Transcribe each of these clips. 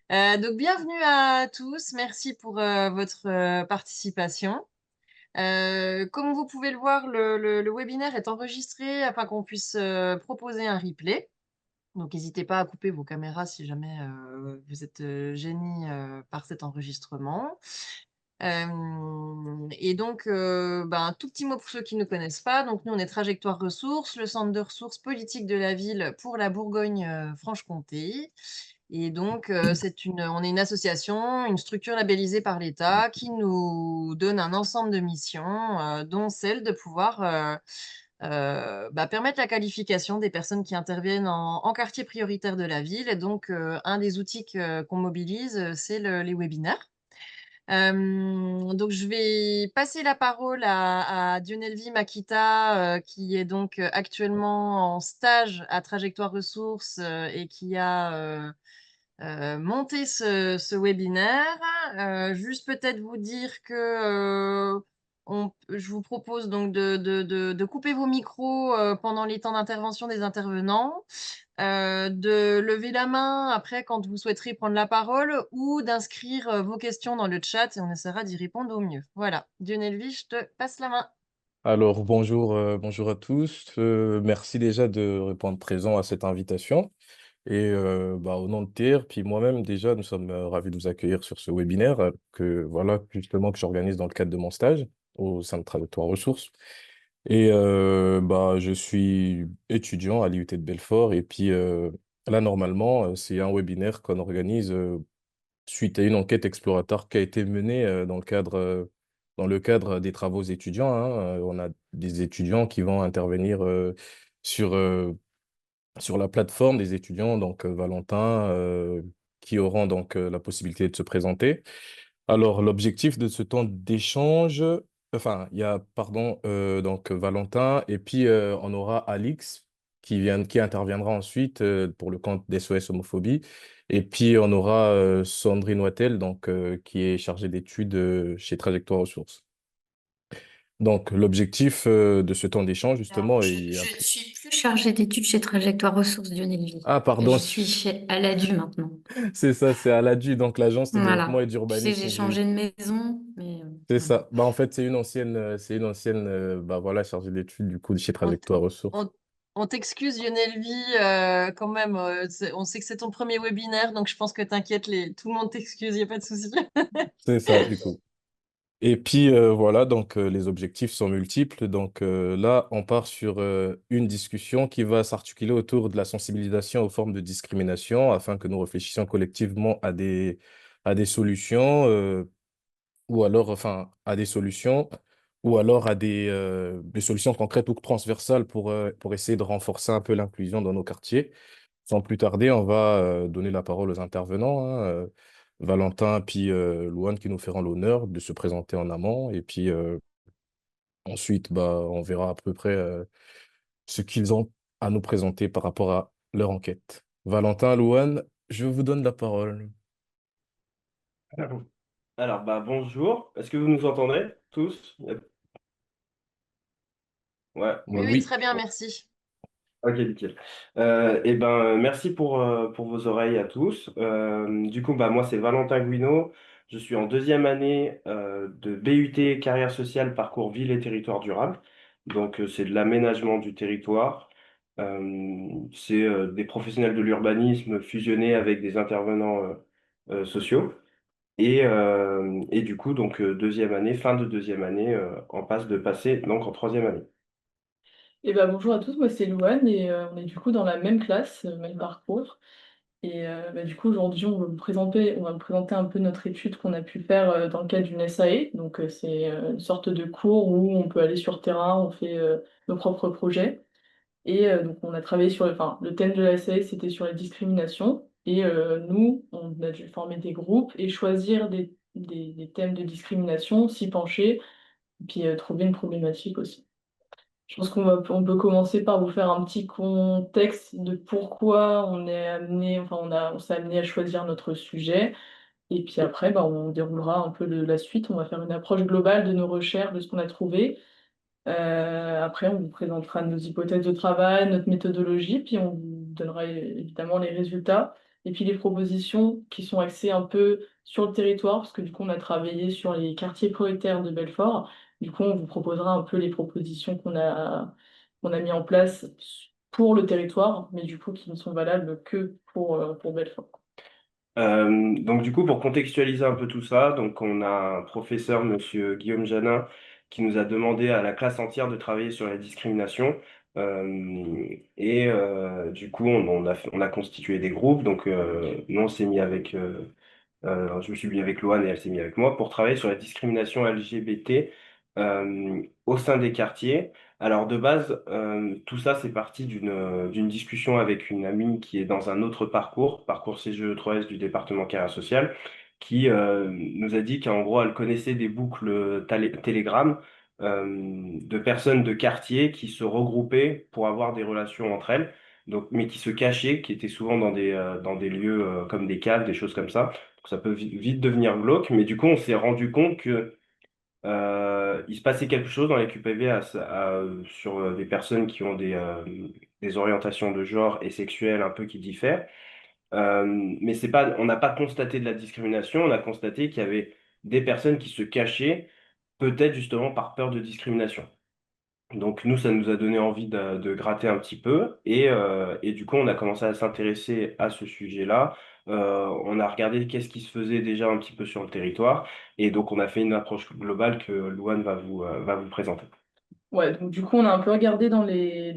Donc, bienvenue à tous. Merci pour votre participation. Comme vous pouvez le voir, le webinaire est enregistré afin qu'on puisse proposer un replay. Donc, n'hésitez pas à couper vos caméras si jamais vous êtes gêné par cet enregistrement. Et donc, un tout petit mot pour ceux qui ne connaissent pas. Donc, nous, on est Trajectoire Ressources, le centre de ressources politiques de la ville pour la Bourgogne-Franche-Comté. Et donc, on est une association, une structure labellisée par l'État qui nous donne un ensemble de missions, dont celle de pouvoir permettre la qualification des personnes qui interviennent en quartier prioritaire de la ville. Et donc, un des outils qu'on mobilise, c'est les webinaires. Donc, je vais passer la parole à Dionelvi Makita, qui est donc actuellement en stage à Trajectoire Ressources et qui a monté ce webinaire. Juste peut-être vous dire que je vous propose donc de couper vos micros pendant les temps d'intervention des intervenants, de lever la main après quand vous souhaiterez prendre la parole ou d'inscrire vos questions dans le chat et on essaiera d'y répondre au mieux. Voilà. Dionelvi, je te passe la main. Alors, bonjour, bonjour à tous. Merci déjà de répondre présent à cette invitation. Au nom de TIR, puis moi-même, déjà, nous sommes ravis de vous accueillir sur ce webinaire que j'organise dans le cadre de mon stage au sein de Trajectoire Ressources. Je suis étudiant à l'IUT de Belfort là, normalement, c'est un webinaire qu'on organise suite à une enquête exploratoire qui a été menée dans le cadre des travaux étudiants, hein. On a des étudiants qui vont intervenir sur, euh, sur la plateforme des étudiants, donc Valentin, qui auront donc la possibilité de se présenter. Alors, l'objectif de ce temps d'échange, enfin, il y a, pardon, donc Valentin, on aura Alix qui interviendra ensuite pour le compte d'SOS Homophobie. Et puis, on aura Sandrine Wattel, qui est chargée d'études chez Trajectoire Ressources. Donc, l'objectif de ce temps d'échange, Alors, justement, je ne suis plus chargée d'études chez Trajectoire Ressources Lyon-Vie. Ah, pardon, Je suis chez Aladu maintenant. c'est ça, c'est à l'ADU, donc l'Agence de développement Voilà. et Tu sais, j'ai d'urbanisme du. changé de maison, mais C'est voilà. ça. Bah, en fait, c'est une ancienne chargée d'études du coup chez On, t- Trajectoire Ressources. on- on t'excuse, Dionelvi, quand même. On sait que c'est ton premier webinaire, donc je pense que t'inquiète, tout le monde t'excuse, il n'y a pas de souci. C'est ça, du coup. Les objectifs sont multiples. Là, on part sur une discussion qui va s'articuler autour de la sensibilisation aux formes de discrimination afin que nous réfléchissions collectivement à des solutions, à des solutions, ou alors à des solutions concrètes ou transversales pour essayer de renforcer un peu l'inclusion dans nos quartiers. Sans plus tarder, on va donner la parole aux intervenants, hein, Valentin puis Louane qui nous feront l'honneur de se présenter en amont. Ensuite, on verra à peu près ce qu'ils ont à nous présenter par rapport à leur enquête. Valentin, Louane, je vous donne la parole. Bonjour. Est-ce que vous nous entendez tous? Ouais. Oui, oui, Oui. très bien, merci. Ok, nickel. Merci pour vos oreilles à tous. Moi, c'est Valentin Guino. Je suis en deuxième année de BUT Carrière sociale, parcours ville et territoire durable. C'est de l'aménagement du territoire. C'est des professionnels de l'urbanisme fusionnés avec des intervenants sociaux. Deuxième année, fin de deuxième année, on passe de passer donc en troisième année. Bonjour à tous, moi c'est Louane et on est du coup dans la même classe, même parcours. Du coup aujourd'hui on va vous présenter un peu notre étude qu'on a pu faire dans le cadre d'une SAE. C'est une sorte de cours où on peut aller sur terrain, on fait nos propres projets. Donc on a travaillé le thème de la SAE c'était sur les discriminations. Nous on a dû former des groupes et choisir des thèmes de discrimination, s'y pencher, et puis trouver une problématique aussi. Je pense on peut commencer par vous faire un petit contexte de pourquoi on est amené, on s'est amené à choisir notre sujet. Et puis après, on déroulera un peu la suite. On va faire une approche globale de nos recherches, de ce qu'on a trouvé. Après, on vous présentera nos hypothèses de travail, notre méthodologie, puis on vous donnera évidemment les résultats. Et puis les propositions qui sont axées un peu sur le territoire, parce que du coup, on a travaillé sur les quartiers prioritaires de Belfort. Du coup, on vous proposera un peu les propositions qu'on a mis en place pour le territoire, mais du coup, qui ne sont valables que pour Belfort. Donc du coup, pour contextualiser un peu tout ça, donc on a un professeur, Monsieur Guillaume Janin, qui nous a demandé à la classe entière de travailler sur la discrimination. Du coup, on a constitué des groupes. Donc nous, on s'est mis avec je me suis mis avec Loane et elle s'est mise avec moi pour travailler sur la discrimination LGBT au sein des quartiers. Alors de base, tout ça c'est parti d'une discussion avec une amie qui est dans un autre parcours CGE3S du département carrière sociale, qui nous a dit qu'en gros elle connaissait des boucles Telegram de personnes de quartier qui se regroupaient pour avoir des relations entre elles. Donc, mais qui se cachaient, qui étaient souvent dans des lieux comme des caves, des choses comme ça. Ça peut vite devenir glauque, mais du coup, on s'est rendu compte que il se passait quelque chose dans les QPV sur des personnes qui ont des orientations de genre et sexuelles un peu qui diffèrent. Mais c'est pas, on n'a pas constaté de la discrimination, on a constaté qu'il y avait des personnes qui se cachaient, peut-être justement par peur de discrimination. Donc nous, ça nous a donné envie de gratter un petit peu et du coup, on a commencé à s'intéresser à ce sujet-là. On a regardé qu'est-ce qui se faisait déjà un petit peu sur le territoire et donc on a fait une approche globale que Louane va vous présenter. Ouais, donc du coup, on a un peu regardé dans les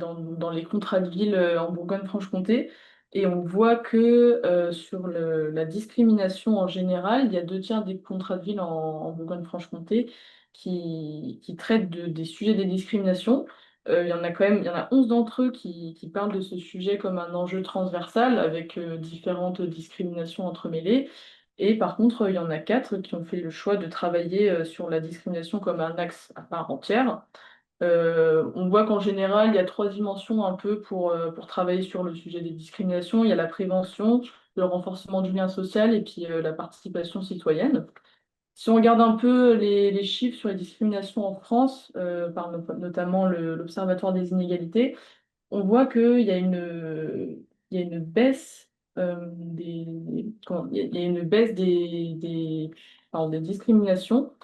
contrats de ville en Bourgogne-Franche-Comté et on voit que sur la discrimination en général, il y a 2 tiers des contrats de ville en Bourgogne-Franche-Comté qui traitent des sujets des discriminations. Il y en a quand même, il y en a 11 d'entre eux qui parlent de ce sujet comme un enjeu transversal avec différentes discriminations entremêlées. Et par contre, il y en a 4 qui ont fait le choix de travailler sur la discrimination comme un axe à part entière. On voit qu'en général, il y a 3 dimensions un peu pour travailler sur le sujet des discriminations. Il y a la prévention, le renforcement du lien social et puis la participation citoyenne. Si on regarde un peu les chiffres sur les discriminations en France, par notamment l'Observatoire des inégalités, on voit il y a une baisse il y a une baisse pardon, des discriminations,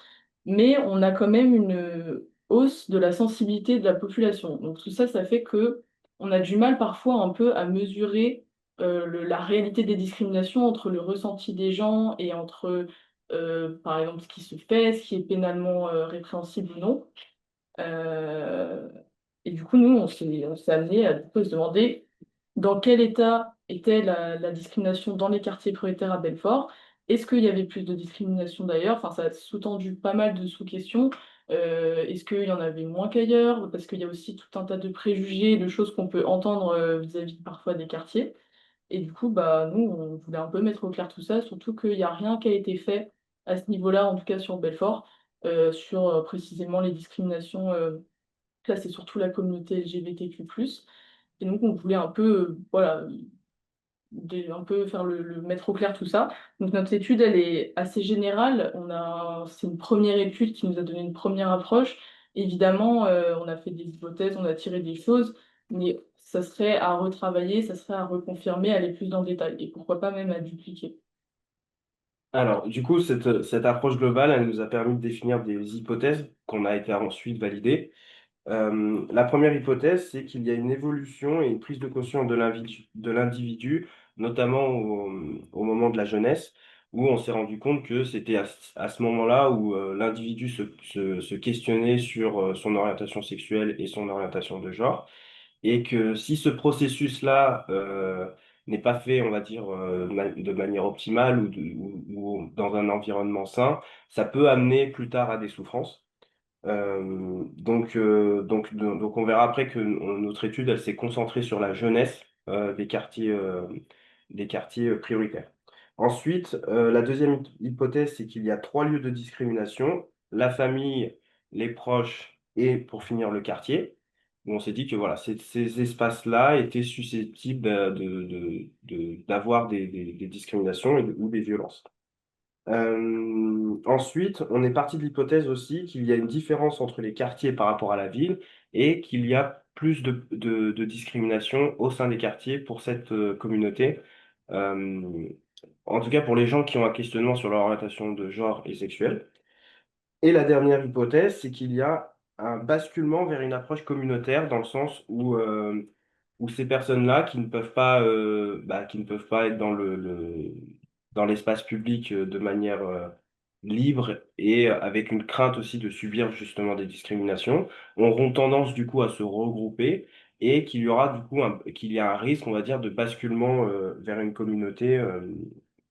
mais on a quand même une hausse de la sensibilité de la population. Donc tout ça, ça fait que on a du mal parfois un peu à mesurer la réalité des discriminations entre le ressenti des gens et entre, par exemple, ce qui se fait, ce qui est pénalement répréhensible ou non. Euh, et du coup, nous, on s'est amené à du coup, se demander dans quel état était la discrimination dans les quartiers prioritaires à Belfort. Est-ce qu'il y avait plus de discrimination d'ailleurs? Enfin, ça a sous-tendu pas mal de sous-questions. Est-ce qu'il y en avait moins qu'ailleurs? Parce qu'il y a aussi tout un tas de préjugés, de choses qu'on peut entendre vis-à-vis parfois des quartiers. Et du coup, bah, nous, on voulait un peu mettre au clair tout ça, surtout qu'il n'y a rien qui a été fait à ce niveau-là, en tout cas sur Belfort, sur précisément les discriminations. Là, c'est surtout la communauté LGBTQ+. Et donc, on voulait un peu, voilà, un peu faire mettre au clair tout ça. Donc, notre étude, elle est assez générale. C'est une première étude qui nous a donné une première approche. Évidemment, on a fait des hypothèses, on a tiré des choses, mais ça serait à retravailler, ça serait à reconfirmer, aller plus dans le détail. Et pourquoi pas même à dupliquer. Alors, du coup, cette approche globale, elle nous a permis de définir des hypothèses qu'on a été ensuite validées. La première hypothèse, c'est qu'il y a une évolution et une prise de conscience de l'individu, notamment au moment de la jeunesse, où on s'est rendu compte que c'était à ce moment-là où l'individu se questionnait sur son orientation sexuelle et son orientation de genre, et que si ce processus-là n'est pas fait, on va dire, de manière optimale ou dans un environnement sain, ça peut amener plus tard à des souffrances. Donc on verra après que notre étude, elle s'est concentrée sur la jeunesse des quartiers prioritaires. Ensuite, la deuxième hypothèse, c'est qu'il y a 3 lieux de discrimination, la famille, les proches et pour finir le quartier. Où on s'est dit que voilà, ces espaces-là étaient susceptibles d'avoir des discriminations ou des violences. Ensuite, on est parti de l'hypothèse aussi qu'il y a une différence entre les quartiers par rapport à la ville et qu'il y a plus de discrimination au sein des quartiers pour cette communauté. euh, en tout cas pour les gens qui ont un questionnement sur leur orientation de genre et sexuelle. Et la dernière hypothèse, c'est qu'il y a un basculement vers une approche communautaire dans le sens où ces personnes-là qui ne peuvent pas être dans l'espace public de manière libre et avec une crainte aussi de subir justement des discriminations, auront tendance du coup à se regrouper et qu'il y aura du coup qu'il y a un risque, on va dire, de basculement vers une communauté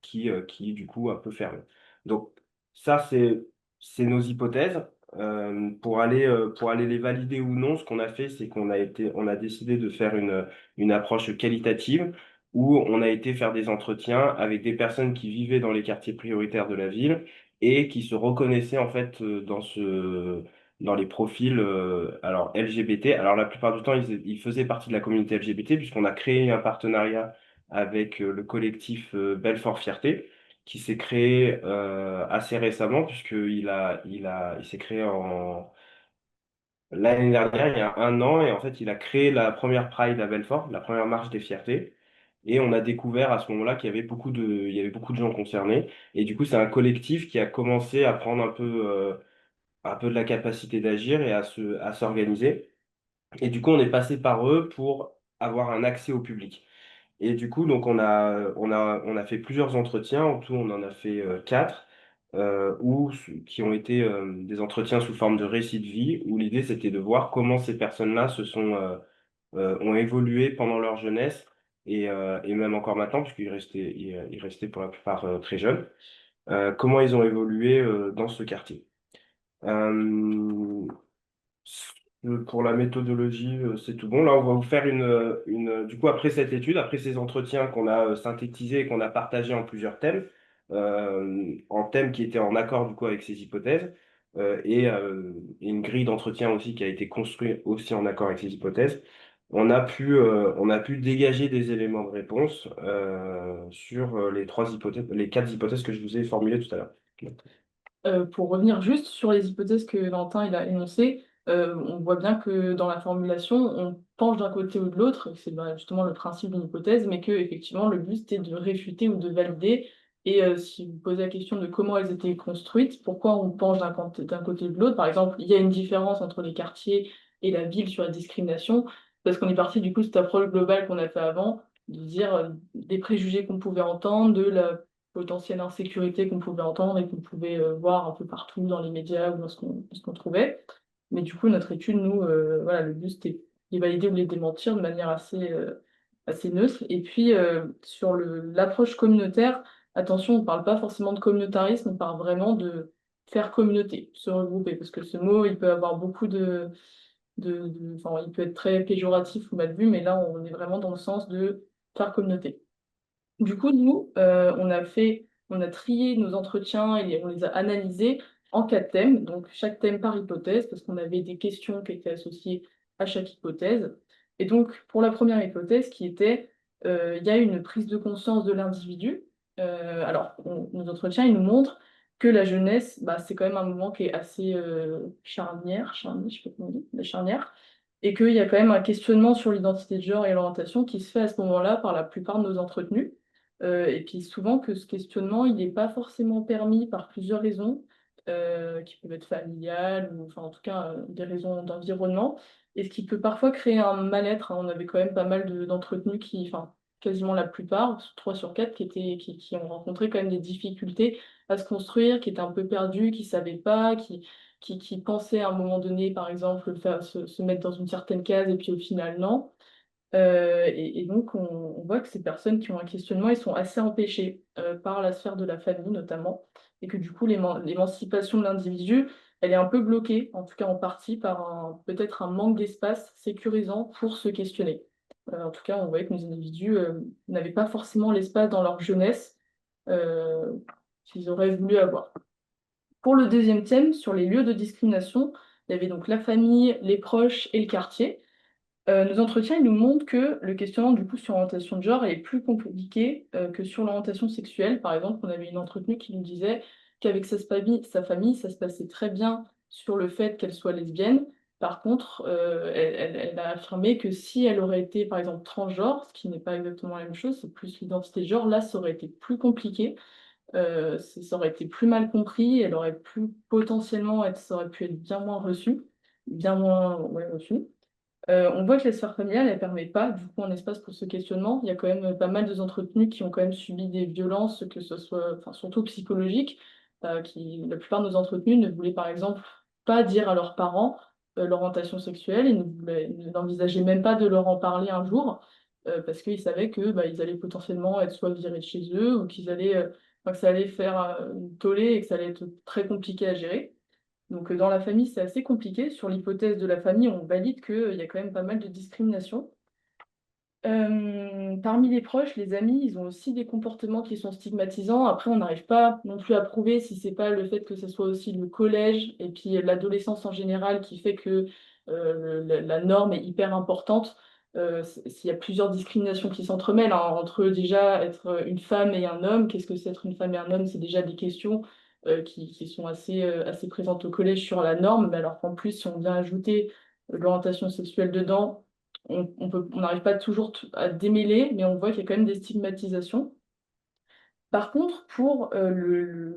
qui du coup un peu ferme. Donc ça, c'est nos hypothèses. Pour aller les valider ou non, ce qu'on a fait, c'est on a décidé de faire une approche qualitative où on a été faire des entretiens avec des personnes qui vivaient dans les quartiers prioritaires de la ville et qui se reconnaissaient en fait dans les profils alors LGBT. Alors la plupart du temps, ils faisaient partie de la communauté LGBT puisqu'on a créé un partenariat avec le collectif Belfort Fierté qui s'est créé assez récemment, il s'est créé l'année dernière, il y a un an, et en fait, il a créé la première Pride à Belfort, la première marche des fiertés. Et on a découvert à ce moment-là il y avait beaucoup de gens concernés. Et du coup, c'est un collectif qui a commencé à prendre un peu de la capacité d'agir et à s'organiser. Et du coup, on est passé par eux pour avoir un accès au public. Et du coup, donc on a fait plusieurs entretiens. En tout, on en a fait quatre, qui ont été des entretiens sous forme de récit de vie, où l'idée c'était de voir comment ces personnes-là ont évolué pendant leur jeunesse et même encore maintenant, puisqu'ils restaient pour la plupart très jeunes, comment ils ont évolué dans ce quartier. Euh, pour la méthodologie, c'est tout bon. Là, on va vous faire du coup, après cette étude, après ces entretiens qu'on a synthétisés et qu'on a partagés en plusieurs thèmes, en thèmes qui étaient en accord du coup avec ces hypothèses, et une grille d'entretien aussi qui a été construite aussi en accord avec ces hypothèses, on a pu dégager des éléments de réponse sur les quatre hypothèses que je vous ai formulées tout à l'heure. Pour revenir juste sur les hypothèses que Valentin il a énoncées, on voit bien que dans la formulation, on penche d'un côté ou de l'autre, c'est justement le principe d'une hypothèse, mais que effectivement le but c'était de réfuter ou de valider. Et si vous posez la question de comment elles étaient construites, pourquoi on penche d'un côté ou de l'autre, par exemple, il y a une différence entre les quartiers et la ville sur la discrimination, parce qu'on est parti du coup de cette approche globale qu'on a fait avant, de dire des préjugés qu'on pouvait entendre, de la potentielle insécurité qu'on pouvait entendre et qu'on pouvait voir un peu partout dans les médias ou dans ce qu'on trouvait. Mais du coup, notre étude, nous, voilà, le but, c'était les valider ou les démentir de manière assez neutre. Et puis, sur l'approche communautaire, attention, on ne parle pas forcément de communautarisme, on parle vraiment de faire communauté, se regrouper, parce que ce mot, il peut avoir beaucoup enfin, il peut être très péjoratif ou mal vu, mais là, on est vraiment dans le sens de faire communauté. Du coup, nous, on a trié nos entretiens et on les a analysés en quatre thèmes, donc chaque thème par hypothèse, parce qu'on avait des questions qui étaient associées à chaque hypothèse. Et donc, pour la première hypothèse, qui était, il y a une prise de conscience de l'individu. Nos entretiens, ils nous montrent que la jeunesse, bah, c'est quand même un moment qui est assez charnière, je sais pas comment on dit, la charnière, et qu'il y a quand même un questionnement sur l'identité de genre et l'orientation qui se fait à ce moment-là par la plupart de nos entretenus. Et puis souvent que ce questionnement, il n'est pas forcément permis par plusieurs raisons, qui peuvent être familiales, ou enfin en tout cas des raisons d'environnement, et ce qui peut parfois créer un mal-être, hein. On avait quand même pas mal d'entretenus enfin quasiment la plupart, 3 sur 4, qui ont rencontré quand même des difficultés à se construire, qui étaient un peu perdus, qui ne savaient pas, qui pensaient à un moment donné, par exemple, se mettre dans une certaine case, et puis au final, non. Et donc, on voit que ces personnes qui ont un questionnement, ils sont assez empêchés par la sphère de la famille notamment, et que du coup, l'émancipation de l'individu, elle est un peu bloquée, en tout cas en partie, par peut-être un manque d'espace sécurisant pour se questionner. En tout cas, on voyait que nos individus n'avaient pas forcément l'espace dans leur jeunesse euh, qu'ils auraient voulu avoir. Pour le deuxième thème, sur les lieux de discrimination, il y avait donc la famille, les proches et le quartier. Nos entretiens, ils nous montrent que le questionnement du coup sur l'orientation de genre est plus compliqué que sur l'orientation sexuelle. Par exemple, on avait une entretenue qui nous disait qu'avec sa famille, ça se passait très bien sur le fait qu'elle soit lesbienne, Par contre, elle a affirmé que si elle aurait été, par exemple, transgenre, ce qui n'est pas exactement la même chose, c'est plus l'identité de genre, là, ça aurait été plus compliqué, ça aurait été plus mal compris, elle aurait pu potentiellement être, ça aurait pu être bien moins reçu, bien moins ouais, reçu. On voit que la sphère familiale, elle permet pas, du coup, un espace pour ce questionnement. Il y a quand même pas mal de entretenus qui ont quand même subi des violences, que ce soit, enfin, surtout psychologiques, la plupart de nos entretenus ne voulaient par exemple pas dire à leurs parents leur orientation sexuelle, ils n'envisageaient même pas de leur en parler un jour, parce qu'ils savaient que bah, ils allaient potentiellement être soit virés de chez eux, ou enfin, que ça allait faire une tollée et que ça allait être très compliqué à gérer. Donc dans la famille, c'est assez compliqué. Sur l'hypothèse de la famille, on valide qu'il y a quand même pas mal de discrimination. Parmi les proches, les amis, ils ont aussi des comportements qui sont stigmatisants. Après, on n'arrive pas non plus à prouver si c'est pas le fait que ce soit aussi le collège et puis l'adolescence en général qui fait que la norme est hyper importante. S'il y a plusieurs discriminations qui s'entremêlent, hein, entre déjà être une femme et un homme, qu'est-ce que c'est être une femme et un homme? C'est déjà des questions qui sont assez présentes au collège sur la norme. Mais alors qu'en plus, si on vient ajouter l'orientation sexuelle dedans, on n'arrive pas toujours à démêler, mais on voit qu'il y a quand même des stigmatisations. Par contre, pour le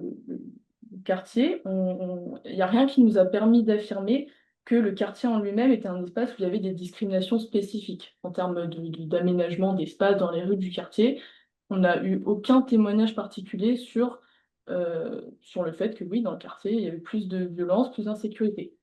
quartier, il n'y a rien qui nous a permis d'affirmer que le quartier en lui-même était un espace où il y avait des discriminations spécifiques en termes d'aménagement d'espace dans les rues du quartier. On n'a eu aucun témoignage particulier sur le fait que oui, dans le quartier, il y avait plus de violence, plus d'insécurité.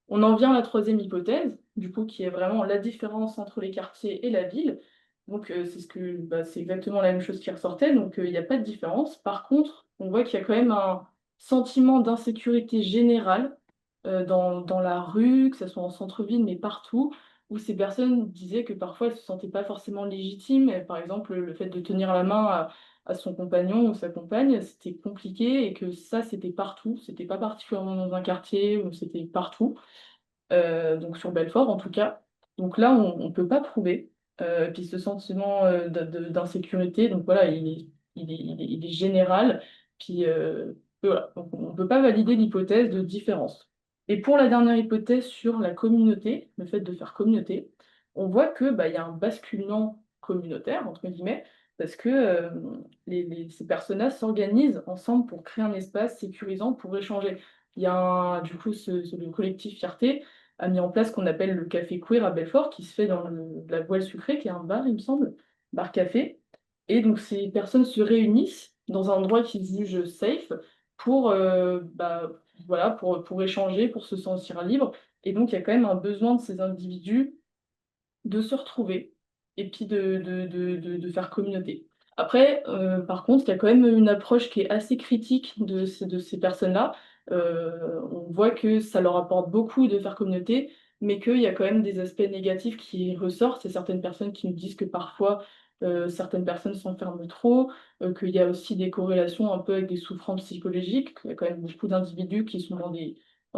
On en vient à la troisième hypothèse, du coup, qui est vraiment la différence entre les quartiers et la ville. Donc, c'est exactement la même chose qui ressortait, donc il n'y a pas de différence. Par contre, on voit qu'il y a quand même un sentiment d'insécurité générale dans la rue, que ce soit en centre-ville, mais partout, où ces personnes disaient que parfois elles ne se sentaient pas forcément légitimes. Et par exemple, le fait de tenir la main à son compagnon ou sa compagne, c'était compliqué et que ça, c'était partout. C'était pas particulièrement dans un quartier, où c'était partout donc sur Belfort en tout cas. Donc là, on ne peut pas prouver. Puis ce sentiment d'insécurité, donc voilà, il est général. Puis voilà, donc on ne peut pas valider l'hypothèse de différence. Et pour la dernière hypothèse sur la communauté, le fait de faire communauté, on voit que bah, il y a un basculement communautaire, entre guillemets, parce que ces personnages s'organisent ensemble pour créer un espace sécurisant pour échanger. Il y a du coup le collectif Fierté a mis en place ce qu'on appelle le café queer à Belfort, qui se fait dans la Voile Sucrée, qui est un bar, il me semble, bar-café. Et donc ces personnes se réunissent dans un endroit qu'ils jugent safe pour, voilà, pour échanger, pour se sentir libre. Et donc il y a quand même un besoin de ces individus de se retrouver et puis de faire communauté. Après, par contre, il y a quand même une approche qui est assez critique de ces personnes-là. On voit que ça leur apporte beaucoup de faire communauté, mais qu'il y a quand même des aspects négatifs qui ressortent. C'est certaines personnes qui nous disent que parfois, certaines personnes s'enferment trop, qu'il y a aussi des corrélations un peu avec des souffrances psychologiques, qu'il y a quand même beaucoup d'individus qui sont dans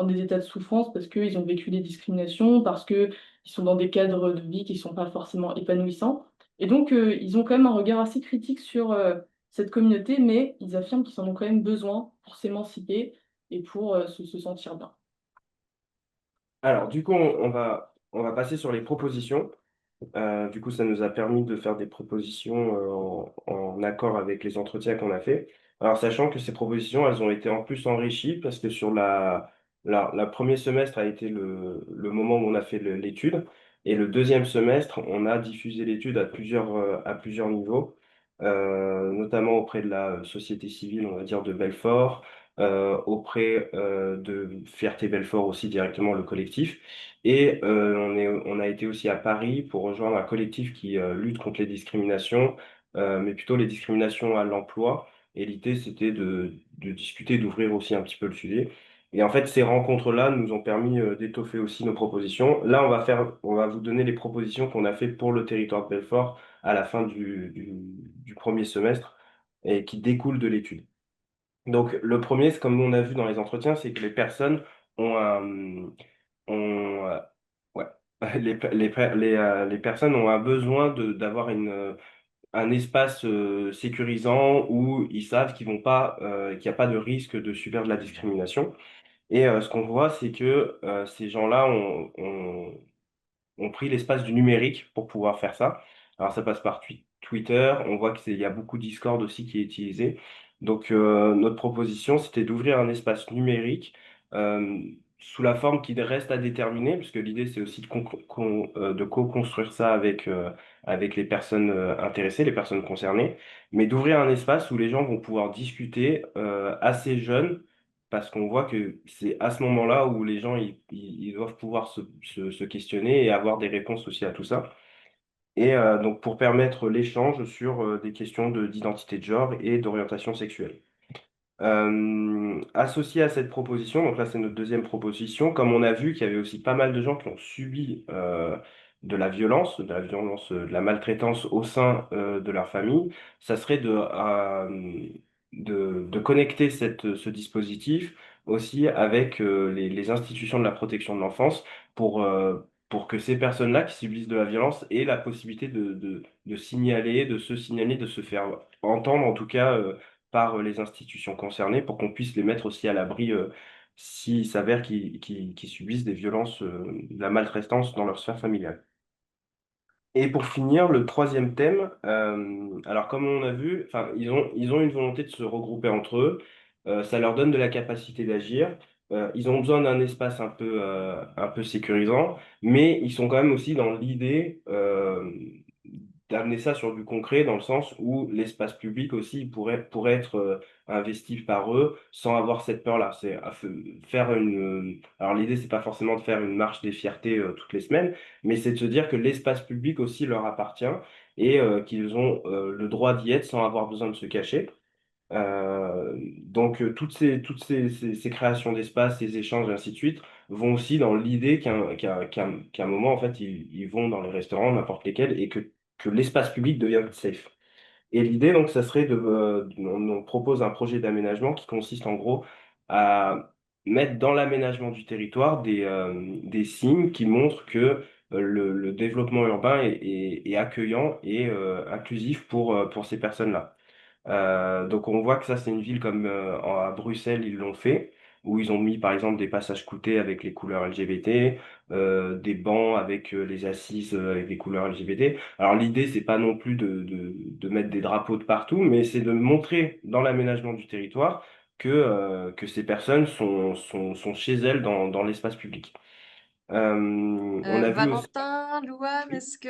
des états de souffrance parce qu'ils ont vécu des discriminations, parce que qui sont dans des cadres de vie qui ne sont pas forcément épanouissants. Et donc, ils ont quand même un regard assez critique sur cette communauté, mais ils affirment qu'ils en ont quand même besoin pour s'émanciper et pour se sentir bien. Alors, du coup, on va passer sur les propositions. Du coup, ça nous a permis de faire des propositions en accord avec les entretiens qu'on a fait. Alors, sachant que ces propositions, elles ont été en plus enrichies parce que sur la premier semestre a été le moment où on a fait l'étude. Et le deuxième semestre, on a diffusé l'étude à plusieurs niveaux, notamment auprès de la société civile, on va dire, de Belfort, auprès de Fierté Belfort aussi directement, le collectif. Et on a été aussi à Paris pour rejoindre un collectif qui lutte contre les discriminations, mais plutôt les discriminations à l'emploi. Et l'idée, c'était de discuter, d'ouvrir aussi un petit peu le sujet. Et en fait, ces rencontres-là nous ont permis d'étoffer aussi nos propositions. Là, on va vous donner les propositions qu'on a fait pour le territoire de Belfort à la fin du premier semestre et qui découlent de l'étude. Donc, le premier, c'est comme on a vu dans les entretiens, c'est que les personnes ont ont, euh, ouais, les personnes ont un besoin d'avoir un espace sécurisant où ils savent qu'ils vont pas, qu'il n'y a pas de risque de subir de la discrimination. Et ce qu'on voit, c'est que ces gens-là ont pris l'espace du numérique pour pouvoir faire ça. Alors ça passe par Twitter, on voit qu'il y a beaucoup Discord aussi qui est utilisé. Donc notre proposition, c'était d'ouvrir un espace numérique euh, sous la forme qui reste à déterminer, puisque l'idée c'est aussi de co-construire ça avec les personnes intéressées, les personnes concernées, mais d'ouvrir un espace où les gens vont pouvoir discuter assez jeunes parce qu'on voit que c'est à ce moment-là où les gens ils doivent pouvoir se questionner et avoir des réponses aussi à tout ça. Et donc pour permettre l'échange sur des questions d'identité de genre et d'orientation sexuelle. Associé à cette proposition, donc là c'est notre deuxième proposition, comme on a vu qu'il y avait aussi pas mal de gens qui ont subi de la maltraitance au sein de leur famille, ça serait de connecter ce dispositif aussi avec les institutions de la protection de l'enfance pour que ces personnes-là qui subissent de la violence aient la possibilité de signaler, de se signaler, de se faire entendre en tout cas par les institutions concernées pour qu'on puisse les mettre aussi à l'abri s'il s'avère qu'ils subissent des violences, de la maltraitance dans leur sphère familiale. Et pour finir, le troisième thème, alors comme on a vu, enfin, ils ont une volonté de se regrouper entre eux, ça leur donne de la capacité d'agir, ils ont besoin d'un espace un peu sécurisant, mais ils sont quand même aussi dans l'idée d'amener ça sur du concret, dans le sens où l'espace public aussi pourrait être investi par eux sans avoir cette peur-là. C'est faire alors l'idée, c'est pas forcément de faire une marche des fiertés toutes les semaines, mais c'est de se dire que l'espace public aussi leur appartient et qu'ils ont le droit d'y être sans avoir besoin de se cacher. Donc ces créations d'espace, ces échanges et ainsi de suite vont aussi dans l'idée qu'à un moment, en fait, ils vont dans les restaurants, n'importe lesquels, et que l'espace public devienne safe. Et l'idée, donc, ça serait on propose un projet d'aménagement qui consiste en gros à mettre dans l'aménagement du territoire des signes qui montrent que le développement urbain est accueillant et inclusif pour ces personnes-là. Donc on voit que ça, c'est une ville comme à Bruxelles, ils l'ont fait, où ils ont mis par exemple des passages cloutés avec les couleurs LGBT, des bancs avec les assises avec des couleurs LGBT. Alors l'idée, c'est pas non plus de mettre des drapeaux de partout, mais c'est de montrer dans l'aménagement du territoire que ces personnes sont chez elles dans l'espace public. On a vu aussi... Valentin, Louane, est-ce que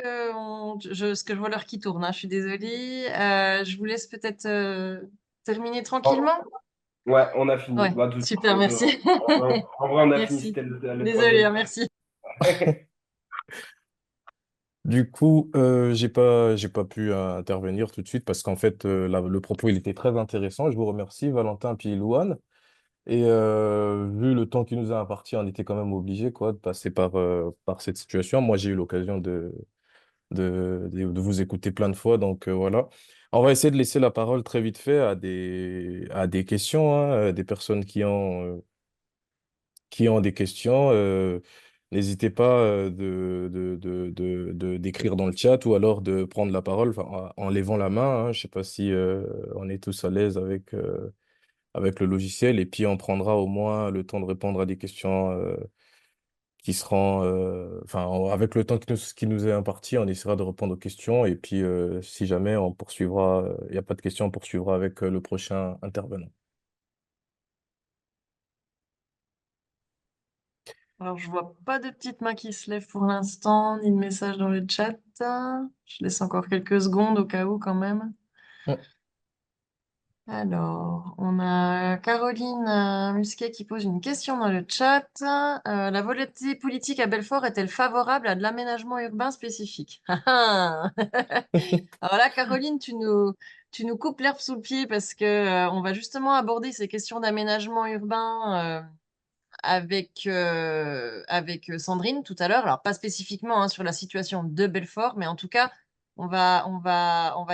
je vois l'heure qui tourne, hein, je suis désolée. Je vous laisse peut-être terminer Oh, tranquillement. ouais, on a fini. Ouais, Bah, de toute super, façon, merci. en vrai, on a fini, Merci. c'était le Désolée, troisième. hein, merci. Du coup, j'ai pas pu intervenir tout de suite parce qu'en fait, le propos, il était très intéressant. Je vous remercie, Valentin puis Louane. Et vu le temps qui nous a imparti, on était quand même obligé quoi, de passer par cette situation. Moi, j'ai eu l'occasion de vous écouter plein de fois. Donc voilà. On va essayer de laisser la parole très vite fait à des questions, hein, des personnes qui ont des questions. N'hésitez pas d'écrire dans le chat ou alors de prendre la parole enfin, en levant la main. Hein. Je sais pas si on est tous à l'aise avec le logiciel et puis on prendra au moins le temps de répondre à des questions qui seront, enfin, avec le temps qui nous est imparti, on essaiera de répondre aux questions et puis si jamais on poursuivra, il n'y a pas de questions, on poursuivra avec le prochain intervenant. Alors, je vois pas de petites mains qui se lèvent pour l'instant, ni de messages dans le chat. Je laisse encore quelques secondes au cas où quand même. Mm. Alors, on a Caroline Musquet qui pose une question dans le chat. La volonté politique à Belfort est-elle favorable à de l'aménagement urbain spécifique? Ah, ah. Alors là, Caroline, tu nous coupes l'herbe sous le pied parce que on va justement aborder ces questions d'aménagement urbain avec Sandrine tout à l'heure. Alors, pas spécifiquement hein, sur la situation de Belfort, mais en tout cas, on va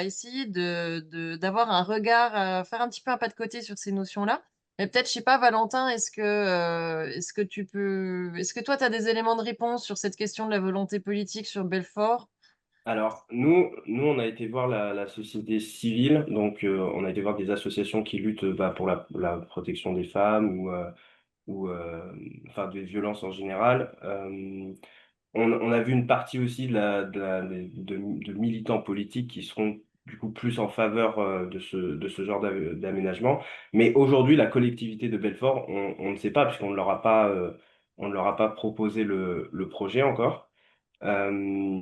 essayer d'avoir un regard, faire un petit peu un pas de côté sur ces notions-là. Mais peut-être, je sais pas, Valentin, est-ce que toi, tu as des éléments de réponse sur cette question de la volonté politique sur Belfort? Alors, on a été voir la société civile, donc on a été voir des associations qui luttent pour la protection des femmes enfin des violences en général. On a vu une partie aussi de militants politiques qui seront du coup plus en faveur de ce genre d'aménagement. Mais aujourd'hui, la collectivité de Belfort, on ne sait pas, puisqu'on ne leur a pas, on ne leur a pas proposé le projet encore. Euh,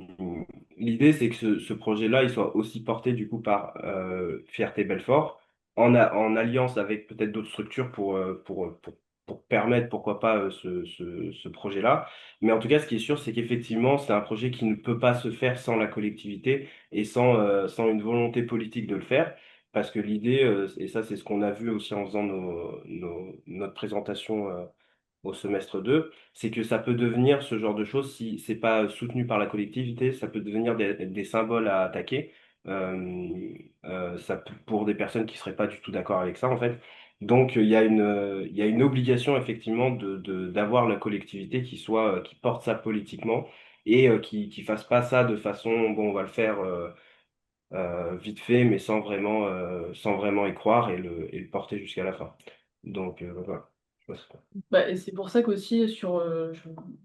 L'idée, c'est que ce projet-là, il soit aussi porté du coup par Fierté Belfort, en alliance avec peut-être d'autres structures pour permettre, pourquoi pas, ce projet-là. Mais en tout cas, ce qui est sûr, c'est qu'effectivement, c'est un projet qui ne peut pas se faire sans la collectivité et sans une volonté politique de le faire. Parce que l'idée, et ça, c'est ce qu'on a vu aussi en faisant notre présentation au semestre 2, c'est que ça peut devenir ce genre de choses, si c'est pas soutenu par la collectivité, ça peut devenir des symboles à attaquer, pour des personnes qui seraient pas du tout d'accord avec ça, en fait. Donc, il y a une obligation, effectivement, d'avoir la collectivité qui porte ça politiquement et qui fasse pas ça de façon, bon, on va le faire vite fait, mais sans vraiment y croire et le porter jusqu'à la fin. Donc, voilà. Je sais pas si- Bah, et c'est pour ça qu'aussi,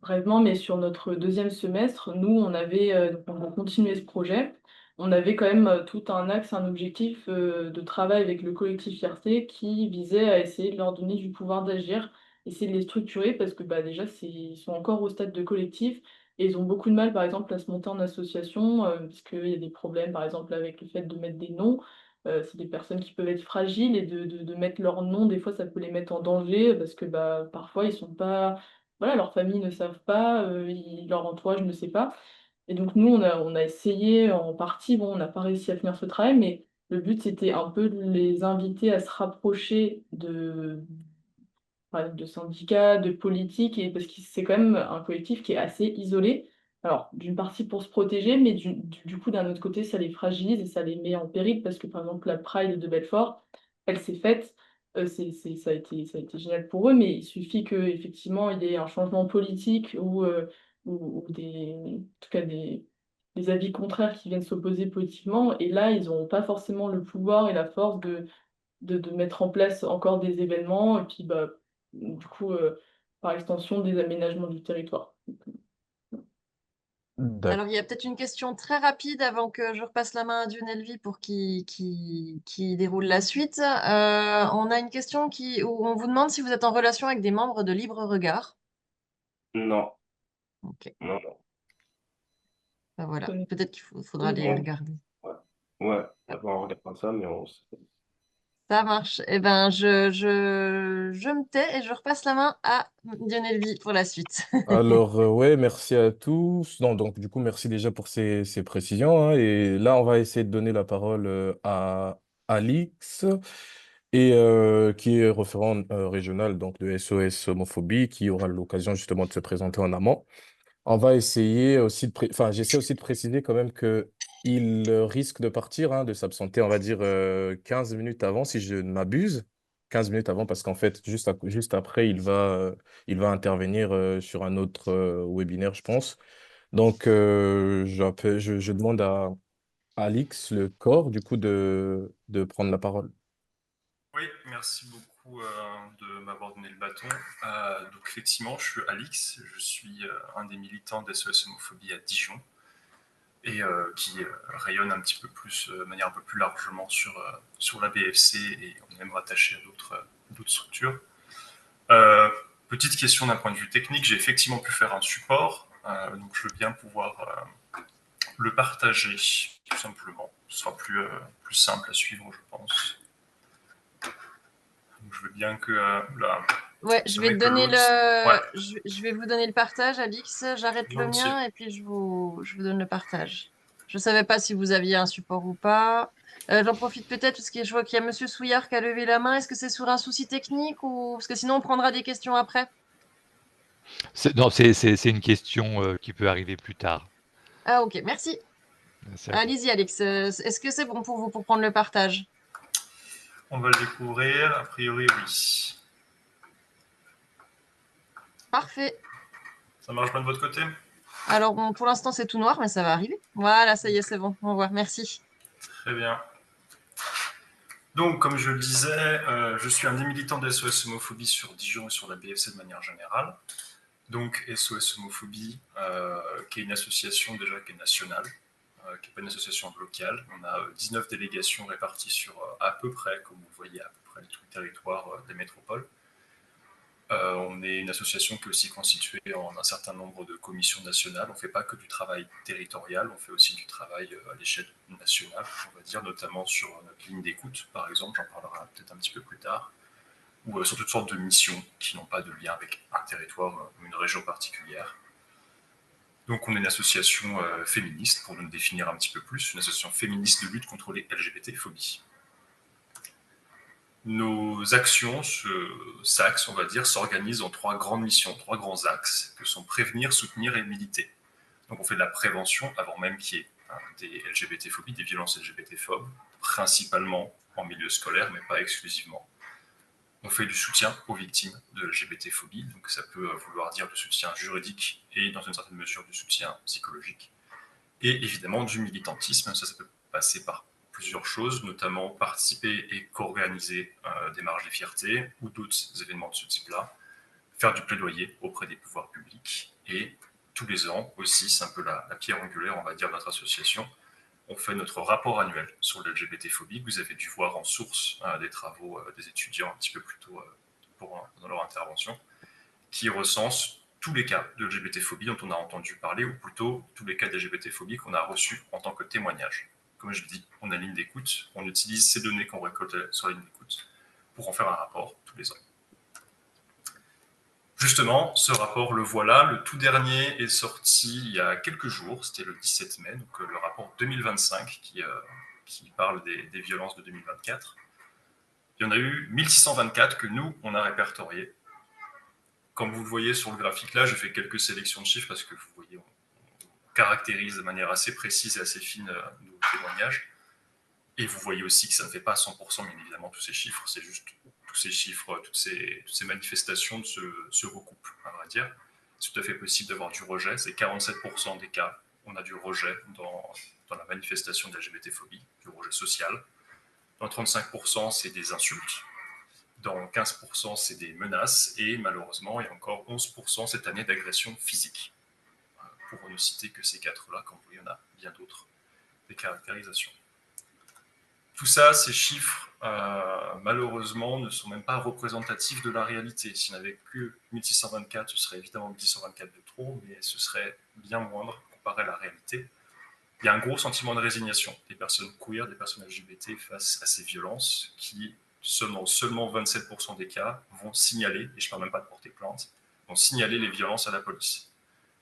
brièvement, mais sur notre deuxième semestre, nous, on avait, donc on a continué ce projet, on avait quand même tout un axe, un objectif de travail avec le collectif Fierté qui visait à essayer de leur donner du pouvoir d'agir, essayer de les structurer, parce que bah, déjà, ils sont encore au stade de collectif, et ils ont beaucoup de mal, par exemple, à se monter en association, parce qu'il y a des problèmes, par exemple, avec le fait de mettre des noms. C'est des personnes qui peuvent être fragiles et de mettre leur nom, des fois ça peut les mettre en danger parce que bah, parfois ils sont pas, voilà, leur famille ne savent pas, leur entourage ne sait pas. Et donc nous on a essayé en partie, bon on n'a pas réussi à finir ce travail, mais le but c'était un peu de les inviter à se rapprocher de syndicats, de politiques, et parce que c'est quand même un collectif qui est assez isolé. Alors, d'une partie pour se protéger, mais du coup, d'un autre côté, ça les fragilise et ça les met en péril, parce que par exemple, la Pride de Belfort, elle s'est faite, ça a été génial pour eux, mais il suffit qu'effectivement, il y ait un changement politique ou en tout cas des avis contraires qui viennent s'opposer politiquement, et là, ils n'ont pas forcément le pouvoir et la force de mettre en place encore des événements et puis bah, du coup, par extension, des aménagements du territoire. Alors, il y D'accord. a peut-être une question très rapide avant que je repasse la main à Dionelvi pour qui déroule la suite. On a une question où on vous demande si vous êtes en relation avec des membres de Libre Regard. Non, Ok, non, non. ben voilà, Connais- peut-être faudra Oui, les bon. regarder. Ouais, ouais, on regarde ça, mais Ça marche. Eh ben, je me tais et je repasse la main à Dionelvi pour la suite. Alors, ouais, merci à tous. Non, donc, du coup, merci déjà pour ces précisions, hein. Et là, on va essayer de donner la parole à Alix, qui est référent régional donc, de SOS Homophobie, qui aura l'occasion justement de se présenter en amont. On va essayer aussi enfin, j'essaie aussi de préciser quand même que il risque de partir, hein, de s'absenter, on va dire 15 minutes avant, si je ne m'abuse. 15 minutes avant, parce qu'en fait, juste après, il va intervenir sur un autre webinaire, je pense. Donc, je demande à Alix, le corps, du coup, de prendre la parole. Oui, merci beaucoup de m'avoir donné le bâton. Donc effectivement, je suis Alix, je suis un des militants d'SOS Homophobie à Dijon et qui rayonne un petit peu plus, de manière un peu plus largement sur la BFC et on est même rattaché à d'autres structures. Euh, Petite question d'un point de vue technique, j'ai effectivement pu faire un support, donc je veux bien pouvoir le partager tout simplement. Ce sera plus simple à suivre, je pense. Donc, je veux bien que Ouais, je ça vais te met que donner l'autre. Ouais, je vais vous donner le partage, Alix. J'arrête le volontiers. mien et puis je vous donne le partage. Je savais pas si vous aviez un support ou pas. J'en profite peut-être parce que je vois qu'il y a Monsieur Souillard qui a levé la main. Est-ce que c'est sur un souci technique ou parce que sinon on prendra des questions après? Non, c'est une question qui peut arriver plus tard. Ah ok, merci. Merci à vous. Allez-y, Alex. Est-ce que c'est bon pour vous pour prendre le partage? On va le découvrir, a priori oui. Parfait. Ça marche bien de votre côté? Alors bon, pour l'instant c'est tout noir, mais ça va arriver. Voilà, ça y est, c'est bon. On voit. Merci. Très bien. Donc, comme je le disais, je suis un des militants de SOS Homophobie sur Dijon et sur la BFC de manière générale. Donc, SOS Homophobie, qui est une association déjà qui est nationale, qui n'est pas une association locale. On a 19 délégations réparties sur à peu près, comme vous le voyez, à peu près tout le territoire des métropoles. On est une association qui est aussi constituée en un certain nombre de commissions nationales. On ne fait pas que du travail territorial, on fait aussi du travail à l'échelle nationale, on va dire, notamment sur notre ligne d'écoute, par exemple, j'en parlerai peut-être un petit peu plus tard, ou sur toutes sortes de missions qui n'ont pas de lien avec un territoire ou une région particulière. Donc on est une association féministe, pour nous définir un petit peu plus, une association féministe de lutte contre les LGBT-phobies. Nos actions s'axent, on va dire, s'organisent en 3 grandes missions, 3 grands axes, que sont prévenir, soutenir et militer. Donc on fait de la prévention avant même qu'il y ait des LGBT-phobies, des violences LGBT-phobes, principalement en milieu scolaire, mais pas exclusivement. On fait du soutien aux victimes de LGBT-phobie, donc ça peut vouloir dire du soutien juridique et dans une certaine mesure du soutien psychologique. Et évidemment du militantisme, ça peut passer par plusieurs choses, notamment participer et co-organiser des marches des fiertés ou d'autres événements de ce type-là, faire du plaidoyer auprès des pouvoirs publics et tous les ans aussi, c'est un peu la pierre angulaire, on va dire, de notre association, on fait notre rapport annuel sur l'LGBT-phobie que vous avez dû voir en source des travaux des étudiants un petit peu plus tôt dans leur intervention, qui recense tous les cas de LGBT-phobie dont on a entendu parler, ou plutôt tous les cas d'LGBT-phobie qu'on a reçus en tant que témoignage. Comme je le dis, on a une ligne d'écoute, on utilise ces données qu'on récolte sur la ligne d'écoute pour en faire un rapport tous les ans. Justement, ce rapport, le voilà, le tout dernier est sorti il y a quelques jours, c'était le 17 mai, donc le rapport 2025 qui parle des violences de 2024. Il y en a eu 1624 que nous, on a répertoriés. Comme vous le voyez sur le graphique là, j'ai fait quelques sélections de chiffres parce que vous voyez, on caractérise de manière assez précise et assez fine nos témoignages. Et vous voyez aussi que ça ne fait pas 100%, bien évidemment, tous ces chiffres, c'est juste tous ces chiffres, toutes ces manifestations se recoupent, on va dire. C'est tout à fait possible d'avoir du rejet, c'est 47% des cas, on a du rejet dans la manifestation de la LGBT-phobie, du rejet social. Dans 35%, c'est des insultes. Dans 15%, c'est des menaces. Et malheureusement, il y a encore 11% cette année d'agressions physiques. Pour ne citer que ces 4-là, comme vous voyez, il y en a bien d'autres, des caractérisations. Tout ça, ces chiffres, malheureusement, ne sont même pas représentatifs de la réalité. S'il n'y avait que 1624, ce serait évidemment 1624 de trop, mais ce serait bien moindre comparé à la réalité. Il y a un gros sentiment de résignation des personnes queer, des personnes LGBT face à ces violences qui, seulement 27% des cas, vont signaler, et je ne parle même pas de porter plainte, vont signaler les violences à la police.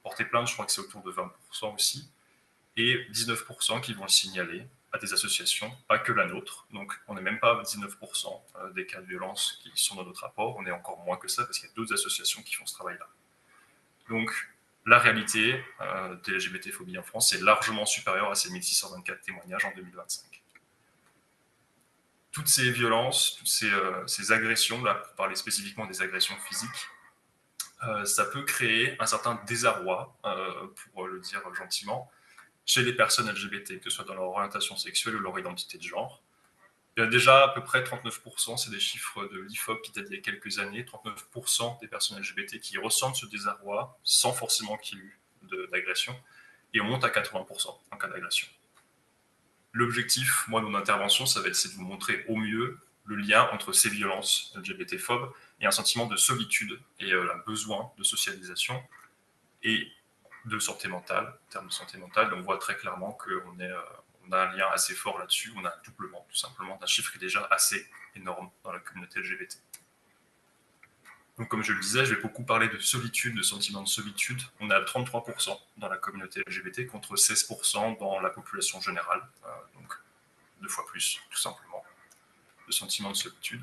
Porter plainte, je crois que c'est autour de 20% aussi, et 19% qui vont le signaler à des associations, pas que la nôtre. Donc on n'est même pas à 19% des cas de violence qui sont dans notre rapport, on est encore moins que ça parce qu'il y a d'autres associations qui font ce travail-là. Donc la réalité des LGBT-phobies en France est largement supérieure à ces 1624 témoignages en 2025. Toutes ces violences, toutes ces agressions, là pour parler spécifiquement des agressions physiques, ça peut créer un certain désarroi, pour le dire gentiment, chez les personnes LGBT, que ce soit dans leur orientation sexuelle ou leur identité de genre. Il y a déjà à peu près 39%, c'est des chiffres de l'IFOP qui datent d'il y a quelques années, 39% des personnes LGBT qui ressentent ce désarroi sans forcément qu'il y ait eu d'agression, et on monte à 80% en cas d'agression. L'objectif, moi, de mon intervention, ça va être de vous montrer au mieux le lien entre ces violences LGBT-phobes et un sentiment de solitude et un besoin de socialisation et de santé mentale, en termes de santé mentale, on voit très clairement qu'on a un lien assez fort là-dessus, on a un doublement tout simplement d'un chiffre qui est déjà assez énorme dans la communauté LGBT. Donc comme je le disais, je vais beaucoup parler de solitude, de sentiment de solitude. On est à 33% dans la communauté LGBT contre 16% dans la population générale, donc 2 fois plus tout simplement, de sentiment de solitude.